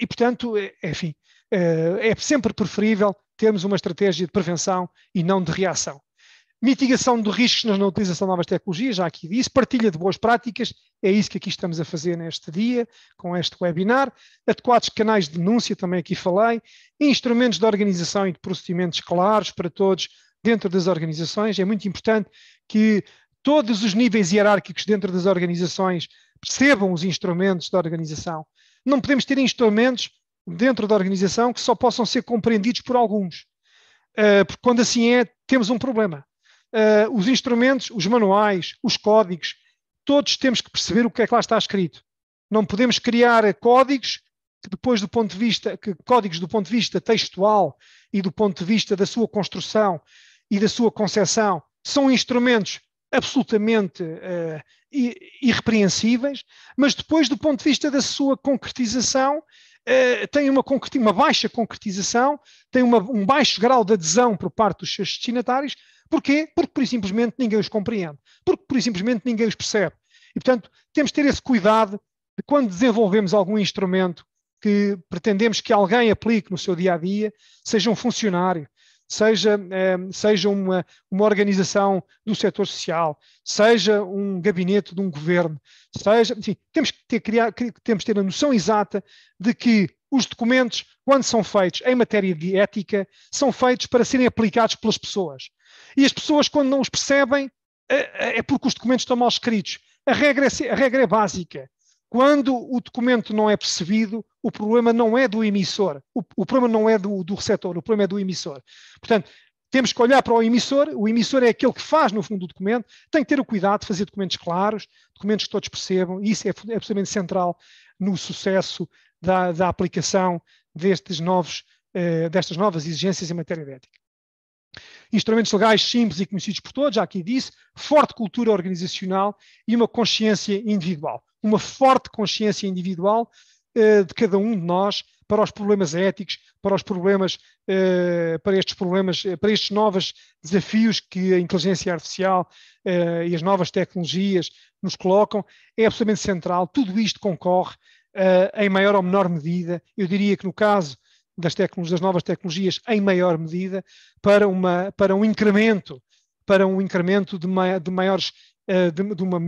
[SPEAKER 3] e, portanto, enfim, é sempre preferível termos uma estratégia de prevenção e não de reação. Mitigação de riscos na utilização de novas tecnologias, já aqui disse, partilha de boas práticas, é isso que aqui estamos a fazer neste dia, com este webinar, adequados canais de denúncia, também aqui falei, instrumentos de organização e de procedimentos claros para todos dentro das organizações. É muito importante que todos os níveis hierárquicos dentro das organizações percebam os instrumentos da organização. Não podemos ter instrumentos dentro da organização que só possam ser compreendidos por alguns, porque quando assim é, temos um problema. Os instrumentos, os manuais, os códigos, todos temos que perceber o que é que lá está escrito. Não podemos criar códigos que depois códigos do ponto de vista textual e do ponto de vista da sua construção e da sua concepção são instrumentos absolutamente irrepreensíveis, mas depois do ponto de vista da sua concretização tem uma baixa concretização, tem um baixo grau de adesão por parte dos seus destinatários. Porquê? Porque, por simplesmente, ninguém os compreende. Porque, por simplesmente, ninguém os percebe. E, portanto, temos de ter esse cuidado de quando desenvolvemos algum instrumento que pretendemos que alguém aplique no seu dia-a-dia, seja um funcionário, seja uma organização do setor social, seja um gabinete de um governo, enfim, temos que ter a noção exata de que os documentos, quando são feitos em matéria de ética, são feitos para serem aplicados pelas pessoas. E as pessoas, quando não os percebem, é porque os documentos estão mal escritos. A regra é básica. Quando o documento não é percebido, o problema não é do emissor, o problema não é do receptor, o problema é do emissor. Portanto, temos que olhar para o emissor é aquele que faz, no fundo, o documento, tem que ter o cuidado de fazer documentos claros, documentos que todos percebam, e isso é absolutamente central no sucesso da aplicação destas novas exigências em matéria de ética. Instrumentos legais simples e conhecidos por todos, já aqui disse, forte cultura organizacional e uma consciência individual. Uma forte consciência individual de cada um de nós para os problemas éticos, para estes novos desafios que a inteligência artificial e as novas tecnologias nos colocam, é absolutamente central. Tudo isto concorre em maior ou menor medida, eu diria que no caso das novas tecnologias, em maior medida, para um incremento de uma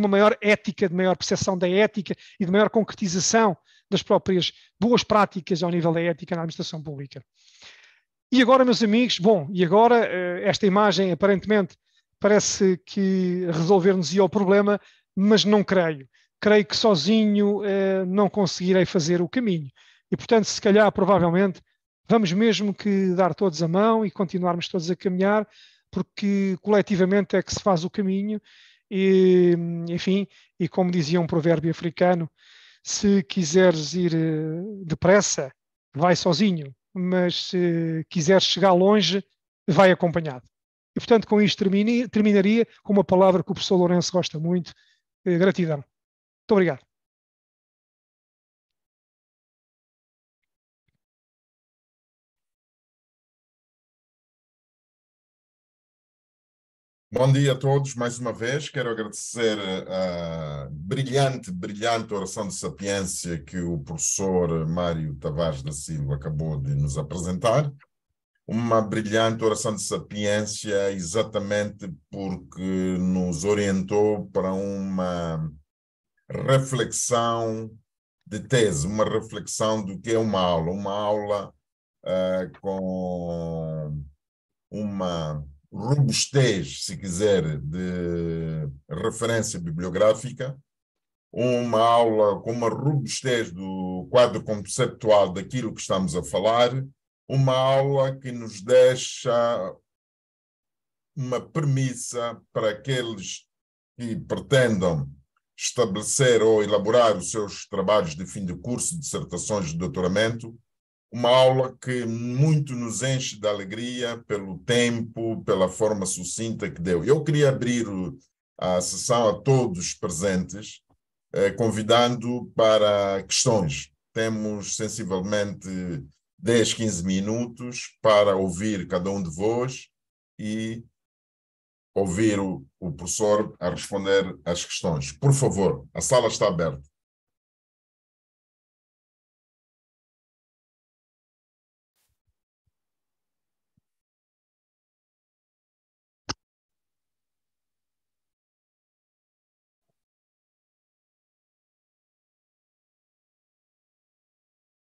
[SPEAKER 3] maior ética, de maior percepção da ética e de maior concretização das próprias boas práticas ao nível da ética na administração pública. E agora, meus amigos, esta imagem aparentemente parece que resolver-nos-ia o problema, mas não creio. Creio que sozinho não conseguirei fazer o caminho. E, portanto, se calhar, provavelmente, vamos mesmo que dar todos a mão e continuarmos todos a caminhar, porque coletivamente é que se faz o caminho. E, enfim, e como dizia um provérbio africano, se quiseres ir depressa, vai sozinho, mas se quiseres chegar longe, vai acompanhado. E, portanto, com isto terminaria com uma palavra que o professor Lourenço gosta muito, gratidão. Muito obrigado.
[SPEAKER 2] Bom dia a todos, mais uma vez. Quero agradecer a brilhante oração de sapiência que o professor Mário Tavares da Silva acabou de nos apresentar. Uma brilhante oração de sapiência exatamente porque nos orientou para uma reflexão de tese, uma reflexão do que é uma aula com uma robustez, se quiser, de referência bibliográfica, uma aula com uma robustez do quadro conceptual daquilo que estamos a falar, uma aula que nos deixa uma premissa para aqueles que pretendam estabelecer ou elaborar os seus trabalhos de fim de curso, dissertações de doutoramento, uma aula que muito nos enche de alegria pelo tempo, pela forma sucinta que deu. Eu queria abrir a sessão a todos presentes, convidando para questões. Temos sensivelmente 10, 15 minutos para ouvir cada um de vós e ouvir o professor a responder às questões. Por favor, a sala está aberta.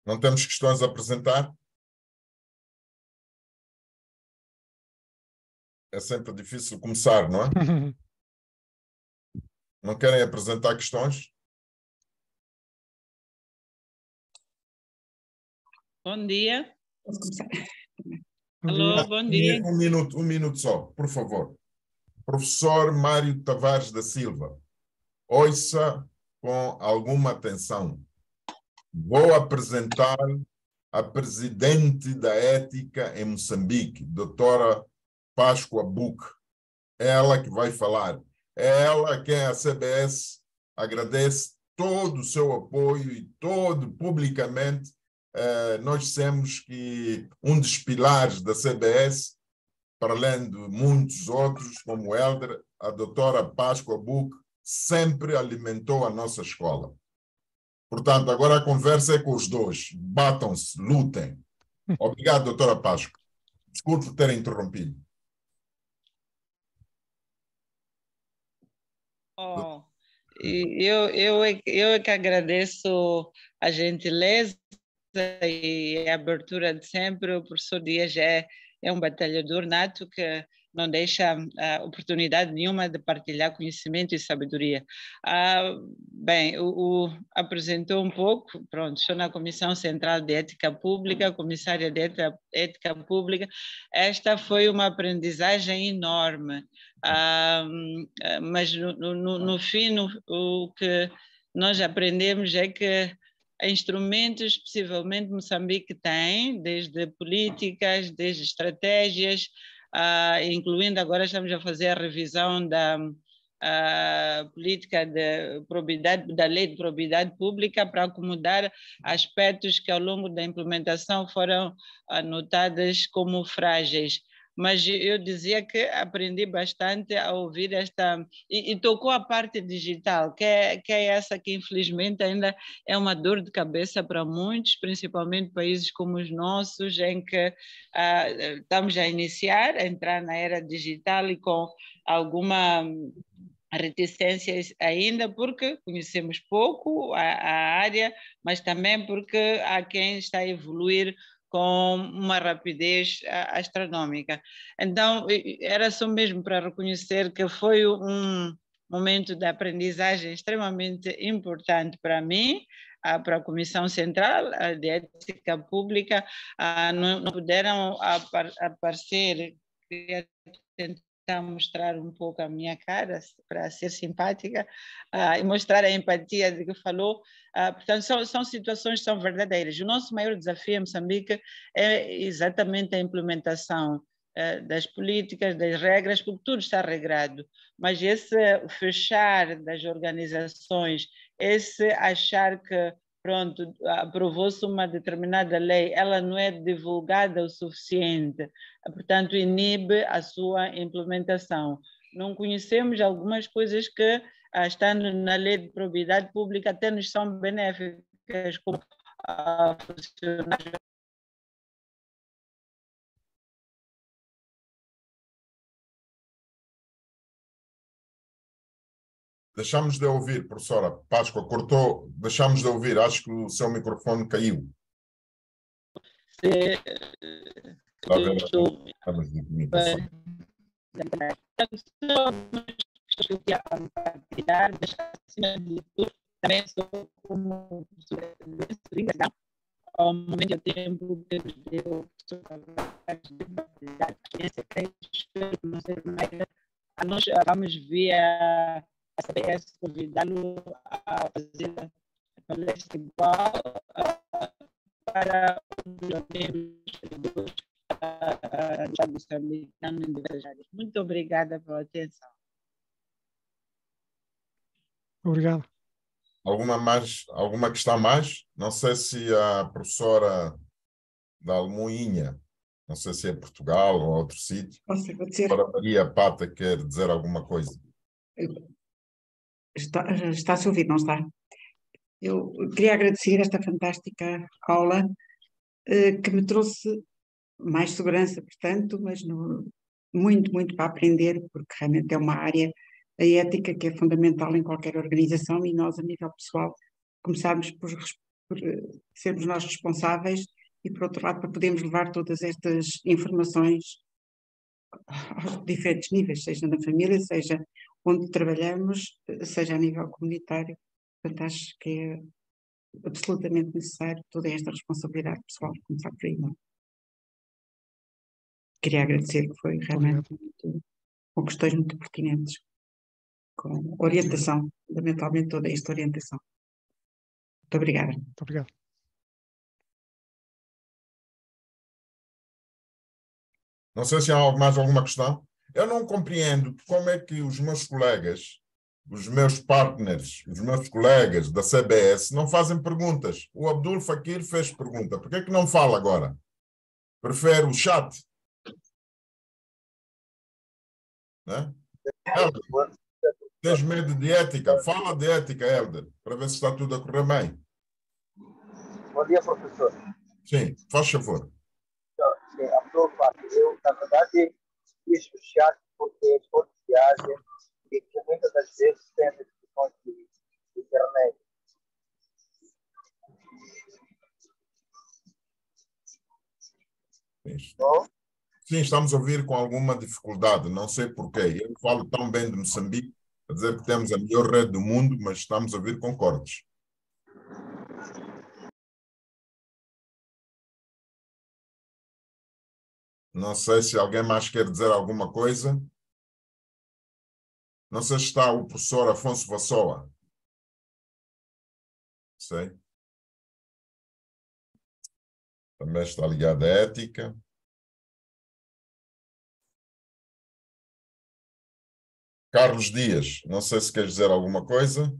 [SPEAKER 2] Não temos questões a apresentar? É sempre difícil começar, não é? Não querem apresentar questões?
[SPEAKER 4] Bom dia. Posso começar? Alô, bom dia.
[SPEAKER 2] Um minuto só, por favor. Professor Mário Tavares da Silva, ouça com alguma atenção. Vou apresentar a presidente da ética em Moçambique, doutora Páscoa Buc. É ela que vai falar. É ela quem a CBS agradece todo o seu apoio e todo publicamente. Nós dissemos que um dos pilares da CBS, para além de muitos outros, como o Helder, a doutora Páscoa Buc sempre alimentou a nossa escola. Portanto, agora a conversa é com os dois. Batam-se, lutem. Obrigado, doutora Páscoa. Desculpe por ter interrompido.
[SPEAKER 4] Oh, eu é que agradeço a gentileza e a abertura de sempre. O professor Dias é um batalhador nato que não deixa oportunidade nenhuma de partilhar conhecimento e sabedoria. Bem, apresentou um pouco, pronto, estou na Comissão Central de Ética Pública, comissária de Ética Pública. Esta foi uma aprendizagem enorme, mas no fim, o que nós aprendemos é que instrumentos, possivelmente, Moçambique tem, desde políticas, desde estratégias, incluindo agora estamos a fazer a revisão da política de probidade, da lei de probidade pública, para acomodar aspectos que ao longo da implementação foram notados como frágeis. Mas eu dizia que aprendi bastante a ouvir esta... E tocou a parte digital, que é essa que infelizmente ainda é uma dor de cabeça para muitos, principalmente países como os nossos, em que estamos a iniciar, a entrar na era digital e com alguma reticências ainda, porque conhecemos pouco a área, mas também porque há quem está a evoluir com uma rapidez astronômica. Então, era só mesmo para reconhecer que foi um momento de aprendizagem extremamente importante para mim, para a Comissão Central de Ética Pública. Não puderam aparecer, queria tentar mostrar um pouco a minha cara para ser simpática e mostrar a empatia de que falou. Portanto, são situações que são verdadeiras. O nosso maior desafio em Moçambique é exatamente a implementação das políticas, das regras, porque tudo está regrado. Mas esse fechar das organizações, esse achar que pronto, aprovou-se uma determinada lei, ela não é divulgada o suficiente, portanto, inibe a sua implementação. Não conhecemos algumas coisas que, estando na lei de probidade pública, até nos são benéficas, como funcionários.
[SPEAKER 2] Deixamos de ouvir, professora Páscoa, cortou, deixamos de ouvir, acho que o seu microfone caiu. Está a ver? Estamos de comunicação.
[SPEAKER 4] Também sou como ao momento de tempo que nos deu nós vamos via a CBS convidá-lo a fazer a palestra igual para os moçambicanos engajados. Muito obrigada pela atenção.
[SPEAKER 3] Obrigado.
[SPEAKER 2] Alguma questão mais? Não sei se a professora da Almoinha, não sei se é Portugal ou outro sítio, a Maria Pata quer dizer alguma coisa.
[SPEAKER 5] Está-se a ouvir, não está? Eu queria agradecer esta fantástica aula que me trouxe mais segurança, portanto, mas muito, muito para aprender, porque realmente é uma área, a ética, que é fundamental em qualquer organização, e nós, a nível pessoal, começamos por sermos nós responsáveis e, por outro lado, para podermos levar todas estas informações aos diferentes níveis, seja na família, seja onde trabalhamos, seja a nível comunitário. Portanto, acho que é absolutamente necessário toda esta responsabilidade pessoal, começar por aí. Não? Queria agradecer, que foi realmente com questões muito pertinentes, com orientação, fundamentalmente toda esta orientação. Muito obrigada.
[SPEAKER 3] Muito obrigado.
[SPEAKER 2] Não sei se há mais alguma questão. Eu não compreendo como é que os meus colegas, os meus partners, os meus colegas da CBS não fazem perguntas. O Abdul Fakir fez pergunta. Por que é que não fala agora? Prefere o chat? Né? Helder, tens medo de ética? Fala de ética, Helder, para ver se está tudo a correr bem.
[SPEAKER 6] Bom dia, professor.
[SPEAKER 2] Sim, faz favor.
[SPEAKER 6] Sim, todo lado. Eu, na verdade, fiz o chat porque todos viajam e que muitas das vezes tem discussões de internet.
[SPEAKER 2] Sim, estamos a ouvir com alguma dificuldade, não sei porquê. Eu falo tão bem de Moçambique, a dizer que temos a melhor rede do mundo, mas estamos a ouvir com cortes. Não sei se alguém mais quer dizer alguma coisa. Não sei se está o professor Afonso Vassoa. Sei. Também está ligado à ética. Carlos Dias, não sei se quer dizer alguma coisa.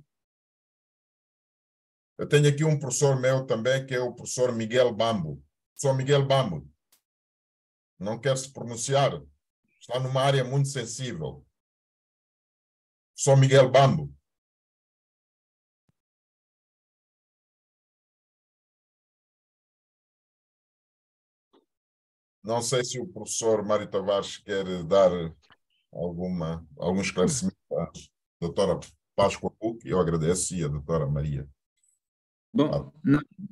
[SPEAKER 2] Eu tenho aqui um professor meu também, que é o professor Miguel Bambo. Professor Miguel Bambo, não quer se pronunciar. Está numa área muito sensível. Professor Miguel Bambo. Não sei se o professor Mário Tavares quer dar algum esclarecimento à doutora Páscoa Puc. Eu agradeço, e a doutora Maria.
[SPEAKER 1] Bom,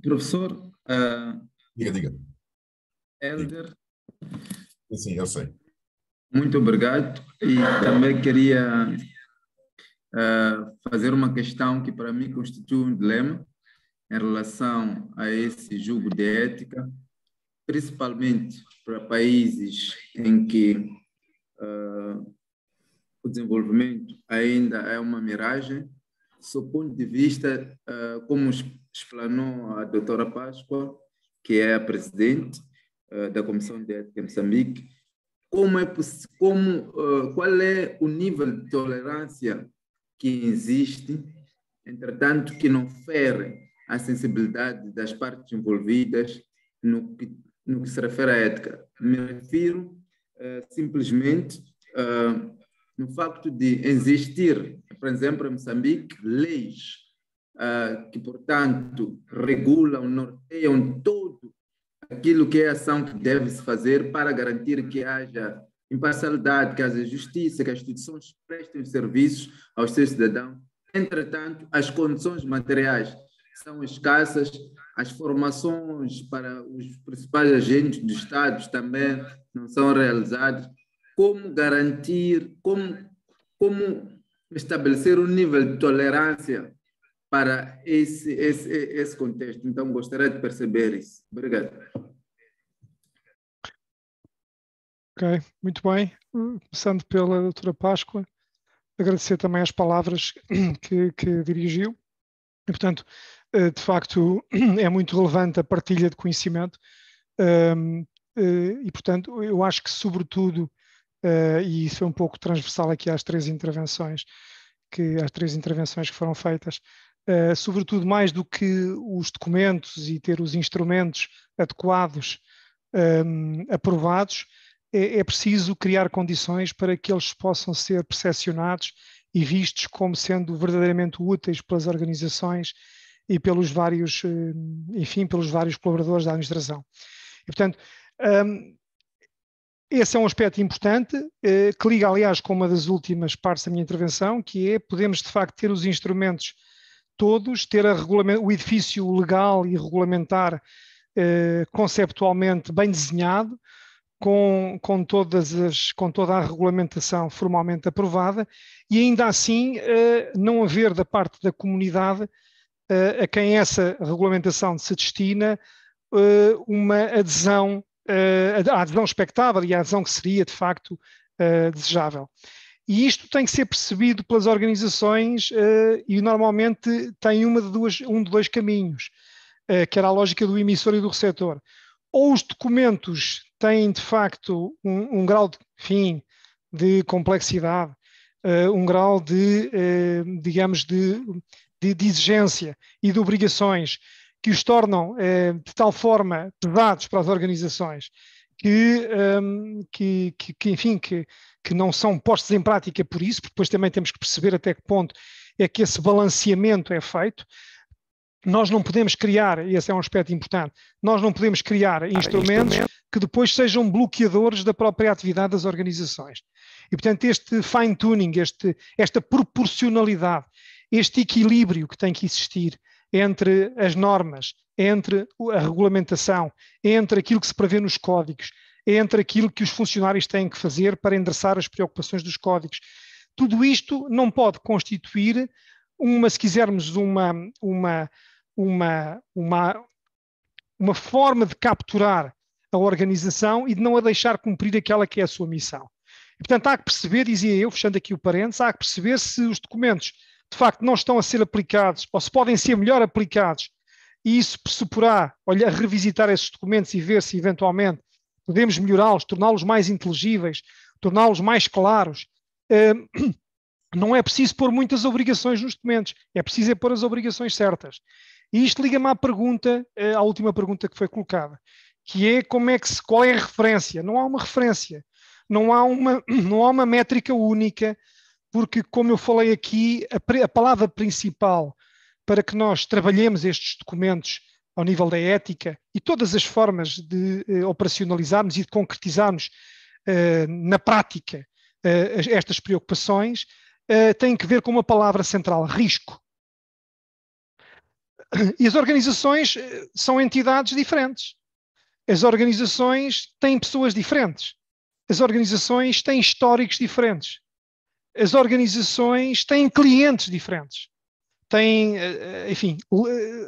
[SPEAKER 1] professor
[SPEAKER 2] Diga.
[SPEAKER 1] Hélder,
[SPEAKER 2] Sim, eu sei.
[SPEAKER 1] muito obrigado. E também queria fazer uma questão que para mim constitui um dilema em relação a esse julgo de ética, principalmente para países em que o desenvolvimento ainda é uma miragem. Do ponto de vista, como explanou a doutora Páscoa, que é a presidente da Comissão de Ética em Moçambique, qual é o nível de tolerância que existe, entretanto, que não fere a sensibilidade das partes envolvidas no que se refere à ética. Me refiro simplesmente no facto de existir, por exemplo, em Moçambique, leis que, portanto, regulam, norteiam todo aquilo que é a ação que deve-se fazer para garantir que haja imparcialidade, que haja justiça, que as instituições prestem serviços aos seus cidadãos. Entretanto, as condições materiais são escassas, as formações para os principais agentes do Estado também não são realizadas. Como garantir, como estabelecer um nível de tolerância para esse contexto? Então, gostaria de perceber isso. Obrigado.
[SPEAKER 3] Ok, muito bem. Começando pela doutora Páscoa, agradecer também as palavras que dirigiu. E, portanto, de facto, é muito relevante a partilha de conhecimento e, portanto, eu acho que, sobretudo, e isso é um pouco transversal aqui às três intervenções que foram feitas, sobretudo mais do que os documentos e ter os instrumentos adequados aprovados, é preciso criar condições para que eles possam ser percepcionados e vistos como sendo verdadeiramente úteis pelas organizações e pelos vários colaboradores da administração. E, portanto, esse é um aspecto importante, que liga, aliás, com uma das últimas partes da minha intervenção, que é, podemos, de facto, ter os instrumentos todos, ter o edifício legal e regulamentar conceptualmente bem desenhado, com toda a regulamentação formalmente aprovada, e ainda assim não haver da parte da comunidade a quem essa regulamentação se destina uma adesão, a adesão expectável e a adesão que seria de facto desejável. E isto tem que ser percebido pelas organizações e normalmente tem um de dois caminhos, que era a lógica do emissor e do receptor. Ou os documentos têm, de facto, um grau de complexidade, um grau digamos, de exigência e de obrigações que os tornam de tal forma pesados para as organizações que não são postos em prática por isso, porque depois também temos que perceber até que ponto é que esse balanceamento é feito. nós não podemos criar, e esse é um aspecto importante, nós não podemos criar instrumentos que depois sejam bloqueadores da própria atividade das organizações. E, portanto, este fine-tuning, esta proporcionalidade, este equilíbrio que tem que existir entre as normas, entre a regulamentação, entre aquilo que se prevê nos códigos, entre aquilo que os funcionários têm que fazer para endereçar as preocupações dos códigos. Tudo isto não pode constituir se quisermos, uma forma de capturar a organização e de não a deixar cumprir aquela que é a sua missão. E, portanto, há que perceber, dizia eu, fechando aqui o parênteses, há que perceber se os documentos de facto não estão a ser aplicados ou se podem ser melhor aplicados, e isso pressuporá revisitar esses documentos e ver se eventualmente podemos melhorá-los, torná-los mais inteligíveis, torná-los mais claros. Não é preciso pôr muitas obrigações nos documentos, é preciso pôr as obrigações certas. E isto liga-me à última pergunta que foi colocada, que é qual é a referência? Não há uma referência, não há uma métrica única, porque, como eu falei aqui, a palavra principal para que nós trabalhemos estes documentos ao nível da ética e todas as formas de operacionalizarmos e de concretizarmos na prática estas preocupações tem que ver com uma palavra central: risco. E as organizações são entidades diferentes. As organizações têm pessoas diferentes. As organizações têm históricos diferentes. As organizações têm clientes diferentes. Têm, enfim,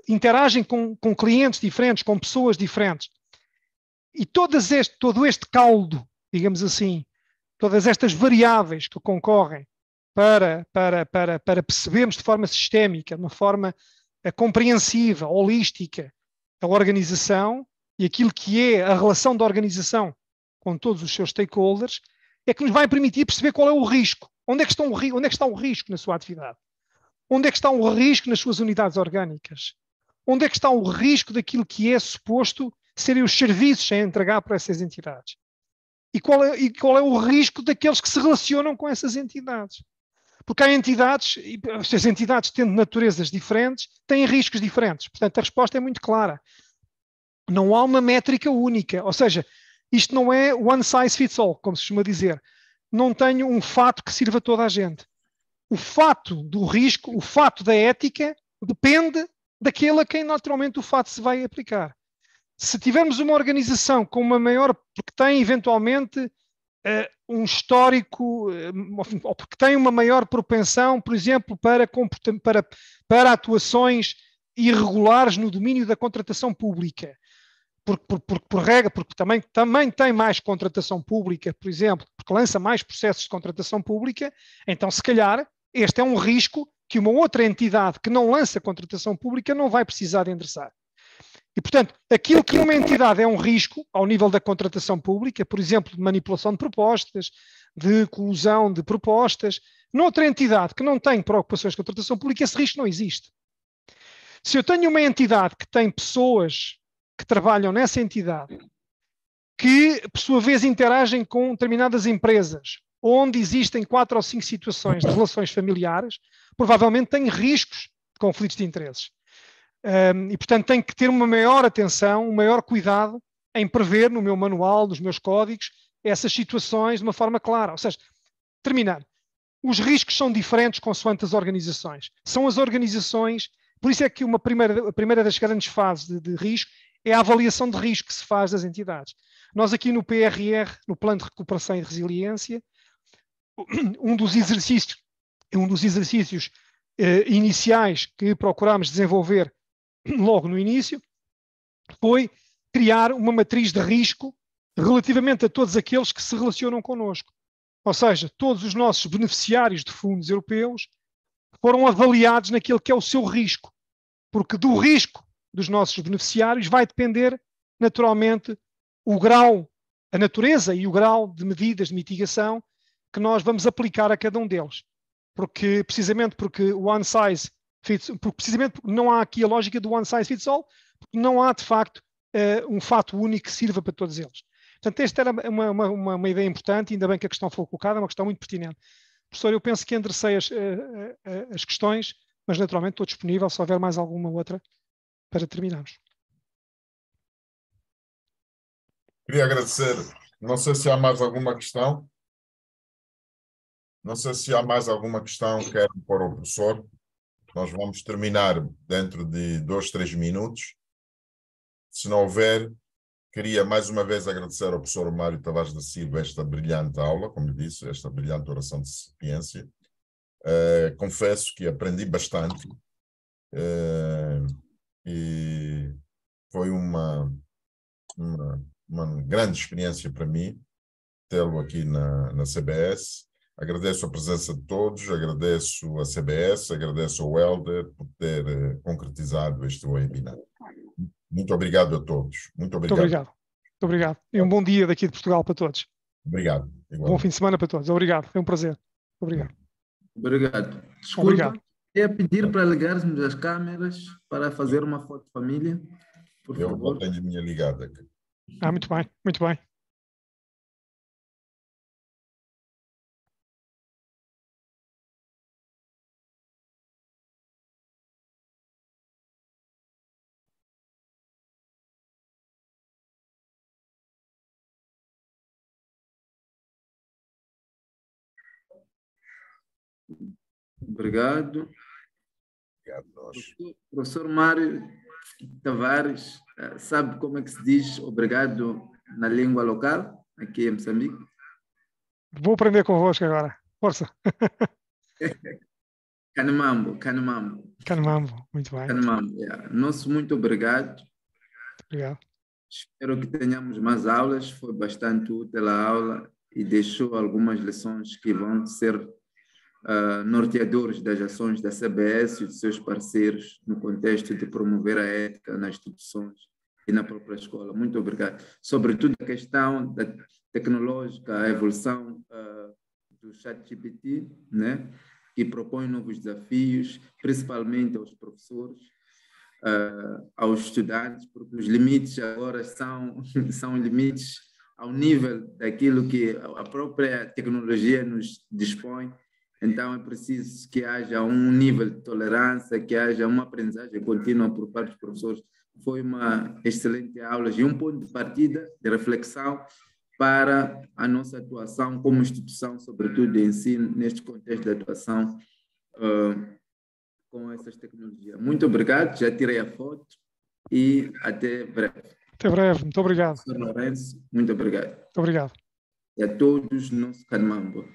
[SPEAKER 3] interagem com clientes diferentes, com pessoas diferentes. E todo este caldo, digamos assim, todas estas variáveis que concorrem para percebermos de forma sistémica, de uma forma compreensiva, holística, a organização e aquilo que é a relação da organização com todos os seus stakeholders, é que nos vai permitir perceber qual é o risco. Onde é que está o risco na sua atividade? Onde é que está o risco nas suas unidades orgânicas? Onde é que está o risco daquilo que é suposto serem os serviços a entregar para essas entidades? E qual é o risco daqueles que se relacionam com essas entidades? Porque há entidades, e as entidades tendo naturezas diferentes, têm riscos diferentes. Portanto, a resposta é muito clara. Não há uma métrica única. Ou seja, isto não é one size fits all, como se costuma dizer. Não tenho um fato que sirva a toda a gente. O fato do risco, o fato da ética, depende daquele a quem naturalmente o fato se vai aplicar. Se tivermos uma organização com uma maior, porque tem eventualmente um histórico, ou porque tem uma maior propensão, por exemplo, para atuações irregulares no domínio da contratação pública, por regra, porque também tem mais contratação pública, por exemplo, porque lança mais processos de contratação pública, então se calhar este é um risco que uma outra entidade que não lança contratação pública não vai precisar de endereçar. E, portanto, aquilo que uma entidade é um risco ao nível da contratação pública, por exemplo, de manipulação de propostas, de colusão de propostas, noutra entidade que não tem preocupações de contratação pública, esse risco não existe. Se eu tenho uma entidade que tem pessoas que trabalham nessa entidade, que, por sua vez, interagem com determinadas empresas, onde existem 4 ou 5 situações de relações familiares, provavelmente tem riscos de conflitos de interesses. E, portanto, tenho que ter uma maior atenção, um maior cuidado em prever no meu manual, nos meus códigos, essas situações de uma forma clara. Ou seja, terminando, os riscos são diferentes consoante as organizações. São as organizações, por isso é que a primeira das grandes fases de risco é a avaliação de risco que se faz das entidades. Nós aqui no PRR, no Plano de Recuperação e Resiliência, um dos exercícios iniciais que procurámos desenvolver logo no início foi criar uma matriz de risco relativamente a todos aqueles que se relacionam connosco. Ou seja, todos os nossos beneficiários de fundos europeus foram avaliados naquilo que é o seu risco, porque do risco dos nossos beneficiários vai depender, naturalmente, o grau, a natureza e o grau de medidas de mitigação que nós vamos aplicar a cada um deles. Precisamente porque não há aqui a lógica do one size fits all, porque não há, de facto, um fato único que sirva para todos eles. Portanto, esta era uma ideia importante, ainda bem que a questão foi colocada, é uma questão muito pertinente. Professor, eu penso que enderecei as questões, mas naturalmente estou disponível, se houver mais alguma outra, para terminarmos.
[SPEAKER 2] Queria agradecer. Não sei se há mais alguma questão. Não sei se há mais alguma questão que querem pôr ao professor. Nós vamos terminar dentro de 2, 3 minutos. Se não houver, queria mais uma vez agradecer ao professor Mário Tavares da Silva esta brilhante aula, como disse, esta brilhante oração de sapiência. Confesso que aprendi bastante e foi uma grande experiência para mim tê-lo aqui na CBS. Agradeço a presença de todos, agradeço a CBS, agradeço ao Helder por ter concretizado este webinar. Muito obrigado a todos. Muito obrigado.
[SPEAKER 3] Muito obrigado. Muito obrigado. E um bom dia daqui de Portugal para todos.
[SPEAKER 2] Obrigado.
[SPEAKER 3] Bom fim de semana para todos. Obrigado. Foi um prazer. Obrigado.
[SPEAKER 1] Obrigado. Desculpa,
[SPEAKER 3] Obrigado.
[SPEAKER 1] queria pedir para ligarmos as câmeras para fazer uma foto de família, por
[SPEAKER 2] Eu
[SPEAKER 1] favor.
[SPEAKER 2] não tenho a minha ligada aqui.
[SPEAKER 3] Muito bem. Muito bem.
[SPEAKER 1] Obrigado.
[SPEAKER 2] Obrigado a nós.
[SPEAKER 1] Professor Mário Tavares, sabe como é que se diz obrigado na língua local, aqui em Moçambique?
[SPEAKER 3] Vou aprender convosco agora. Força.
[SPEAKER 1] Canemambo, Canemambo.
[SPEAKER 3] Canemambo. Muito bem.
[SPEAKER 1] Canemambo, yeah. Nosso muito obrigado.
[SPEAKER 3] Obrigado.
[SPEAKER 1] Espero que tenhamos mais aulas. Foi bastante útil a aula e deixou algumas lições que vão ser norteadores das ações da CBS e de seus parceiros no contexto de promover a ética nas instituições e na própria escola. Muito obrigado. Sobretudo a questão da tecnológica, a evolução do ChatGPT, né? Que propõe novos desafios, principalmente aos professores, aos estudantes, porque os limites agora são limites ao nível daquilo que a própria tecnologia nos dispõe. Então, é preciso que haja um nível de tolerância, que haja uma aprendizagem contínua por parte dos professores. Foi uma excelente aula e um ponto de partida, de reflexão para a nossa atuação como instituição, sobretudo de ensino, neste contexto de atuação com essas tecnologias. Muito obrigado, já tirei a foto e até breve.
[SPEAKER 3] Até breve. Muito obrigado.
[SPEAKER 1] Professor Lourenço, muito obrigado.
[SPEAKER 3] Muito obrigado.
[SPEAKER 1] E a todos, nosso Canemambo.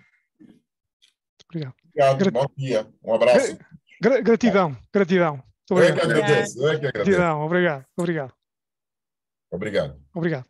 [SPEAKER 3] Obrigado.
[SPEAKER 2] Obrigado, bom dia. Um abraço.
[SPEAKER 3] Gratidão. Gratidão. Muito
[SPEAKER 2] Eu é que
[SPEAKER 3] obrigado.
[SPEAKER 2] agradeço. Eu é que agradeço.
[SPEAKER 3] Gratidão. Obrigado. Obrigado.
[SPEAKER 2] Obrigado.
[SPEAKER 3] Obrigado.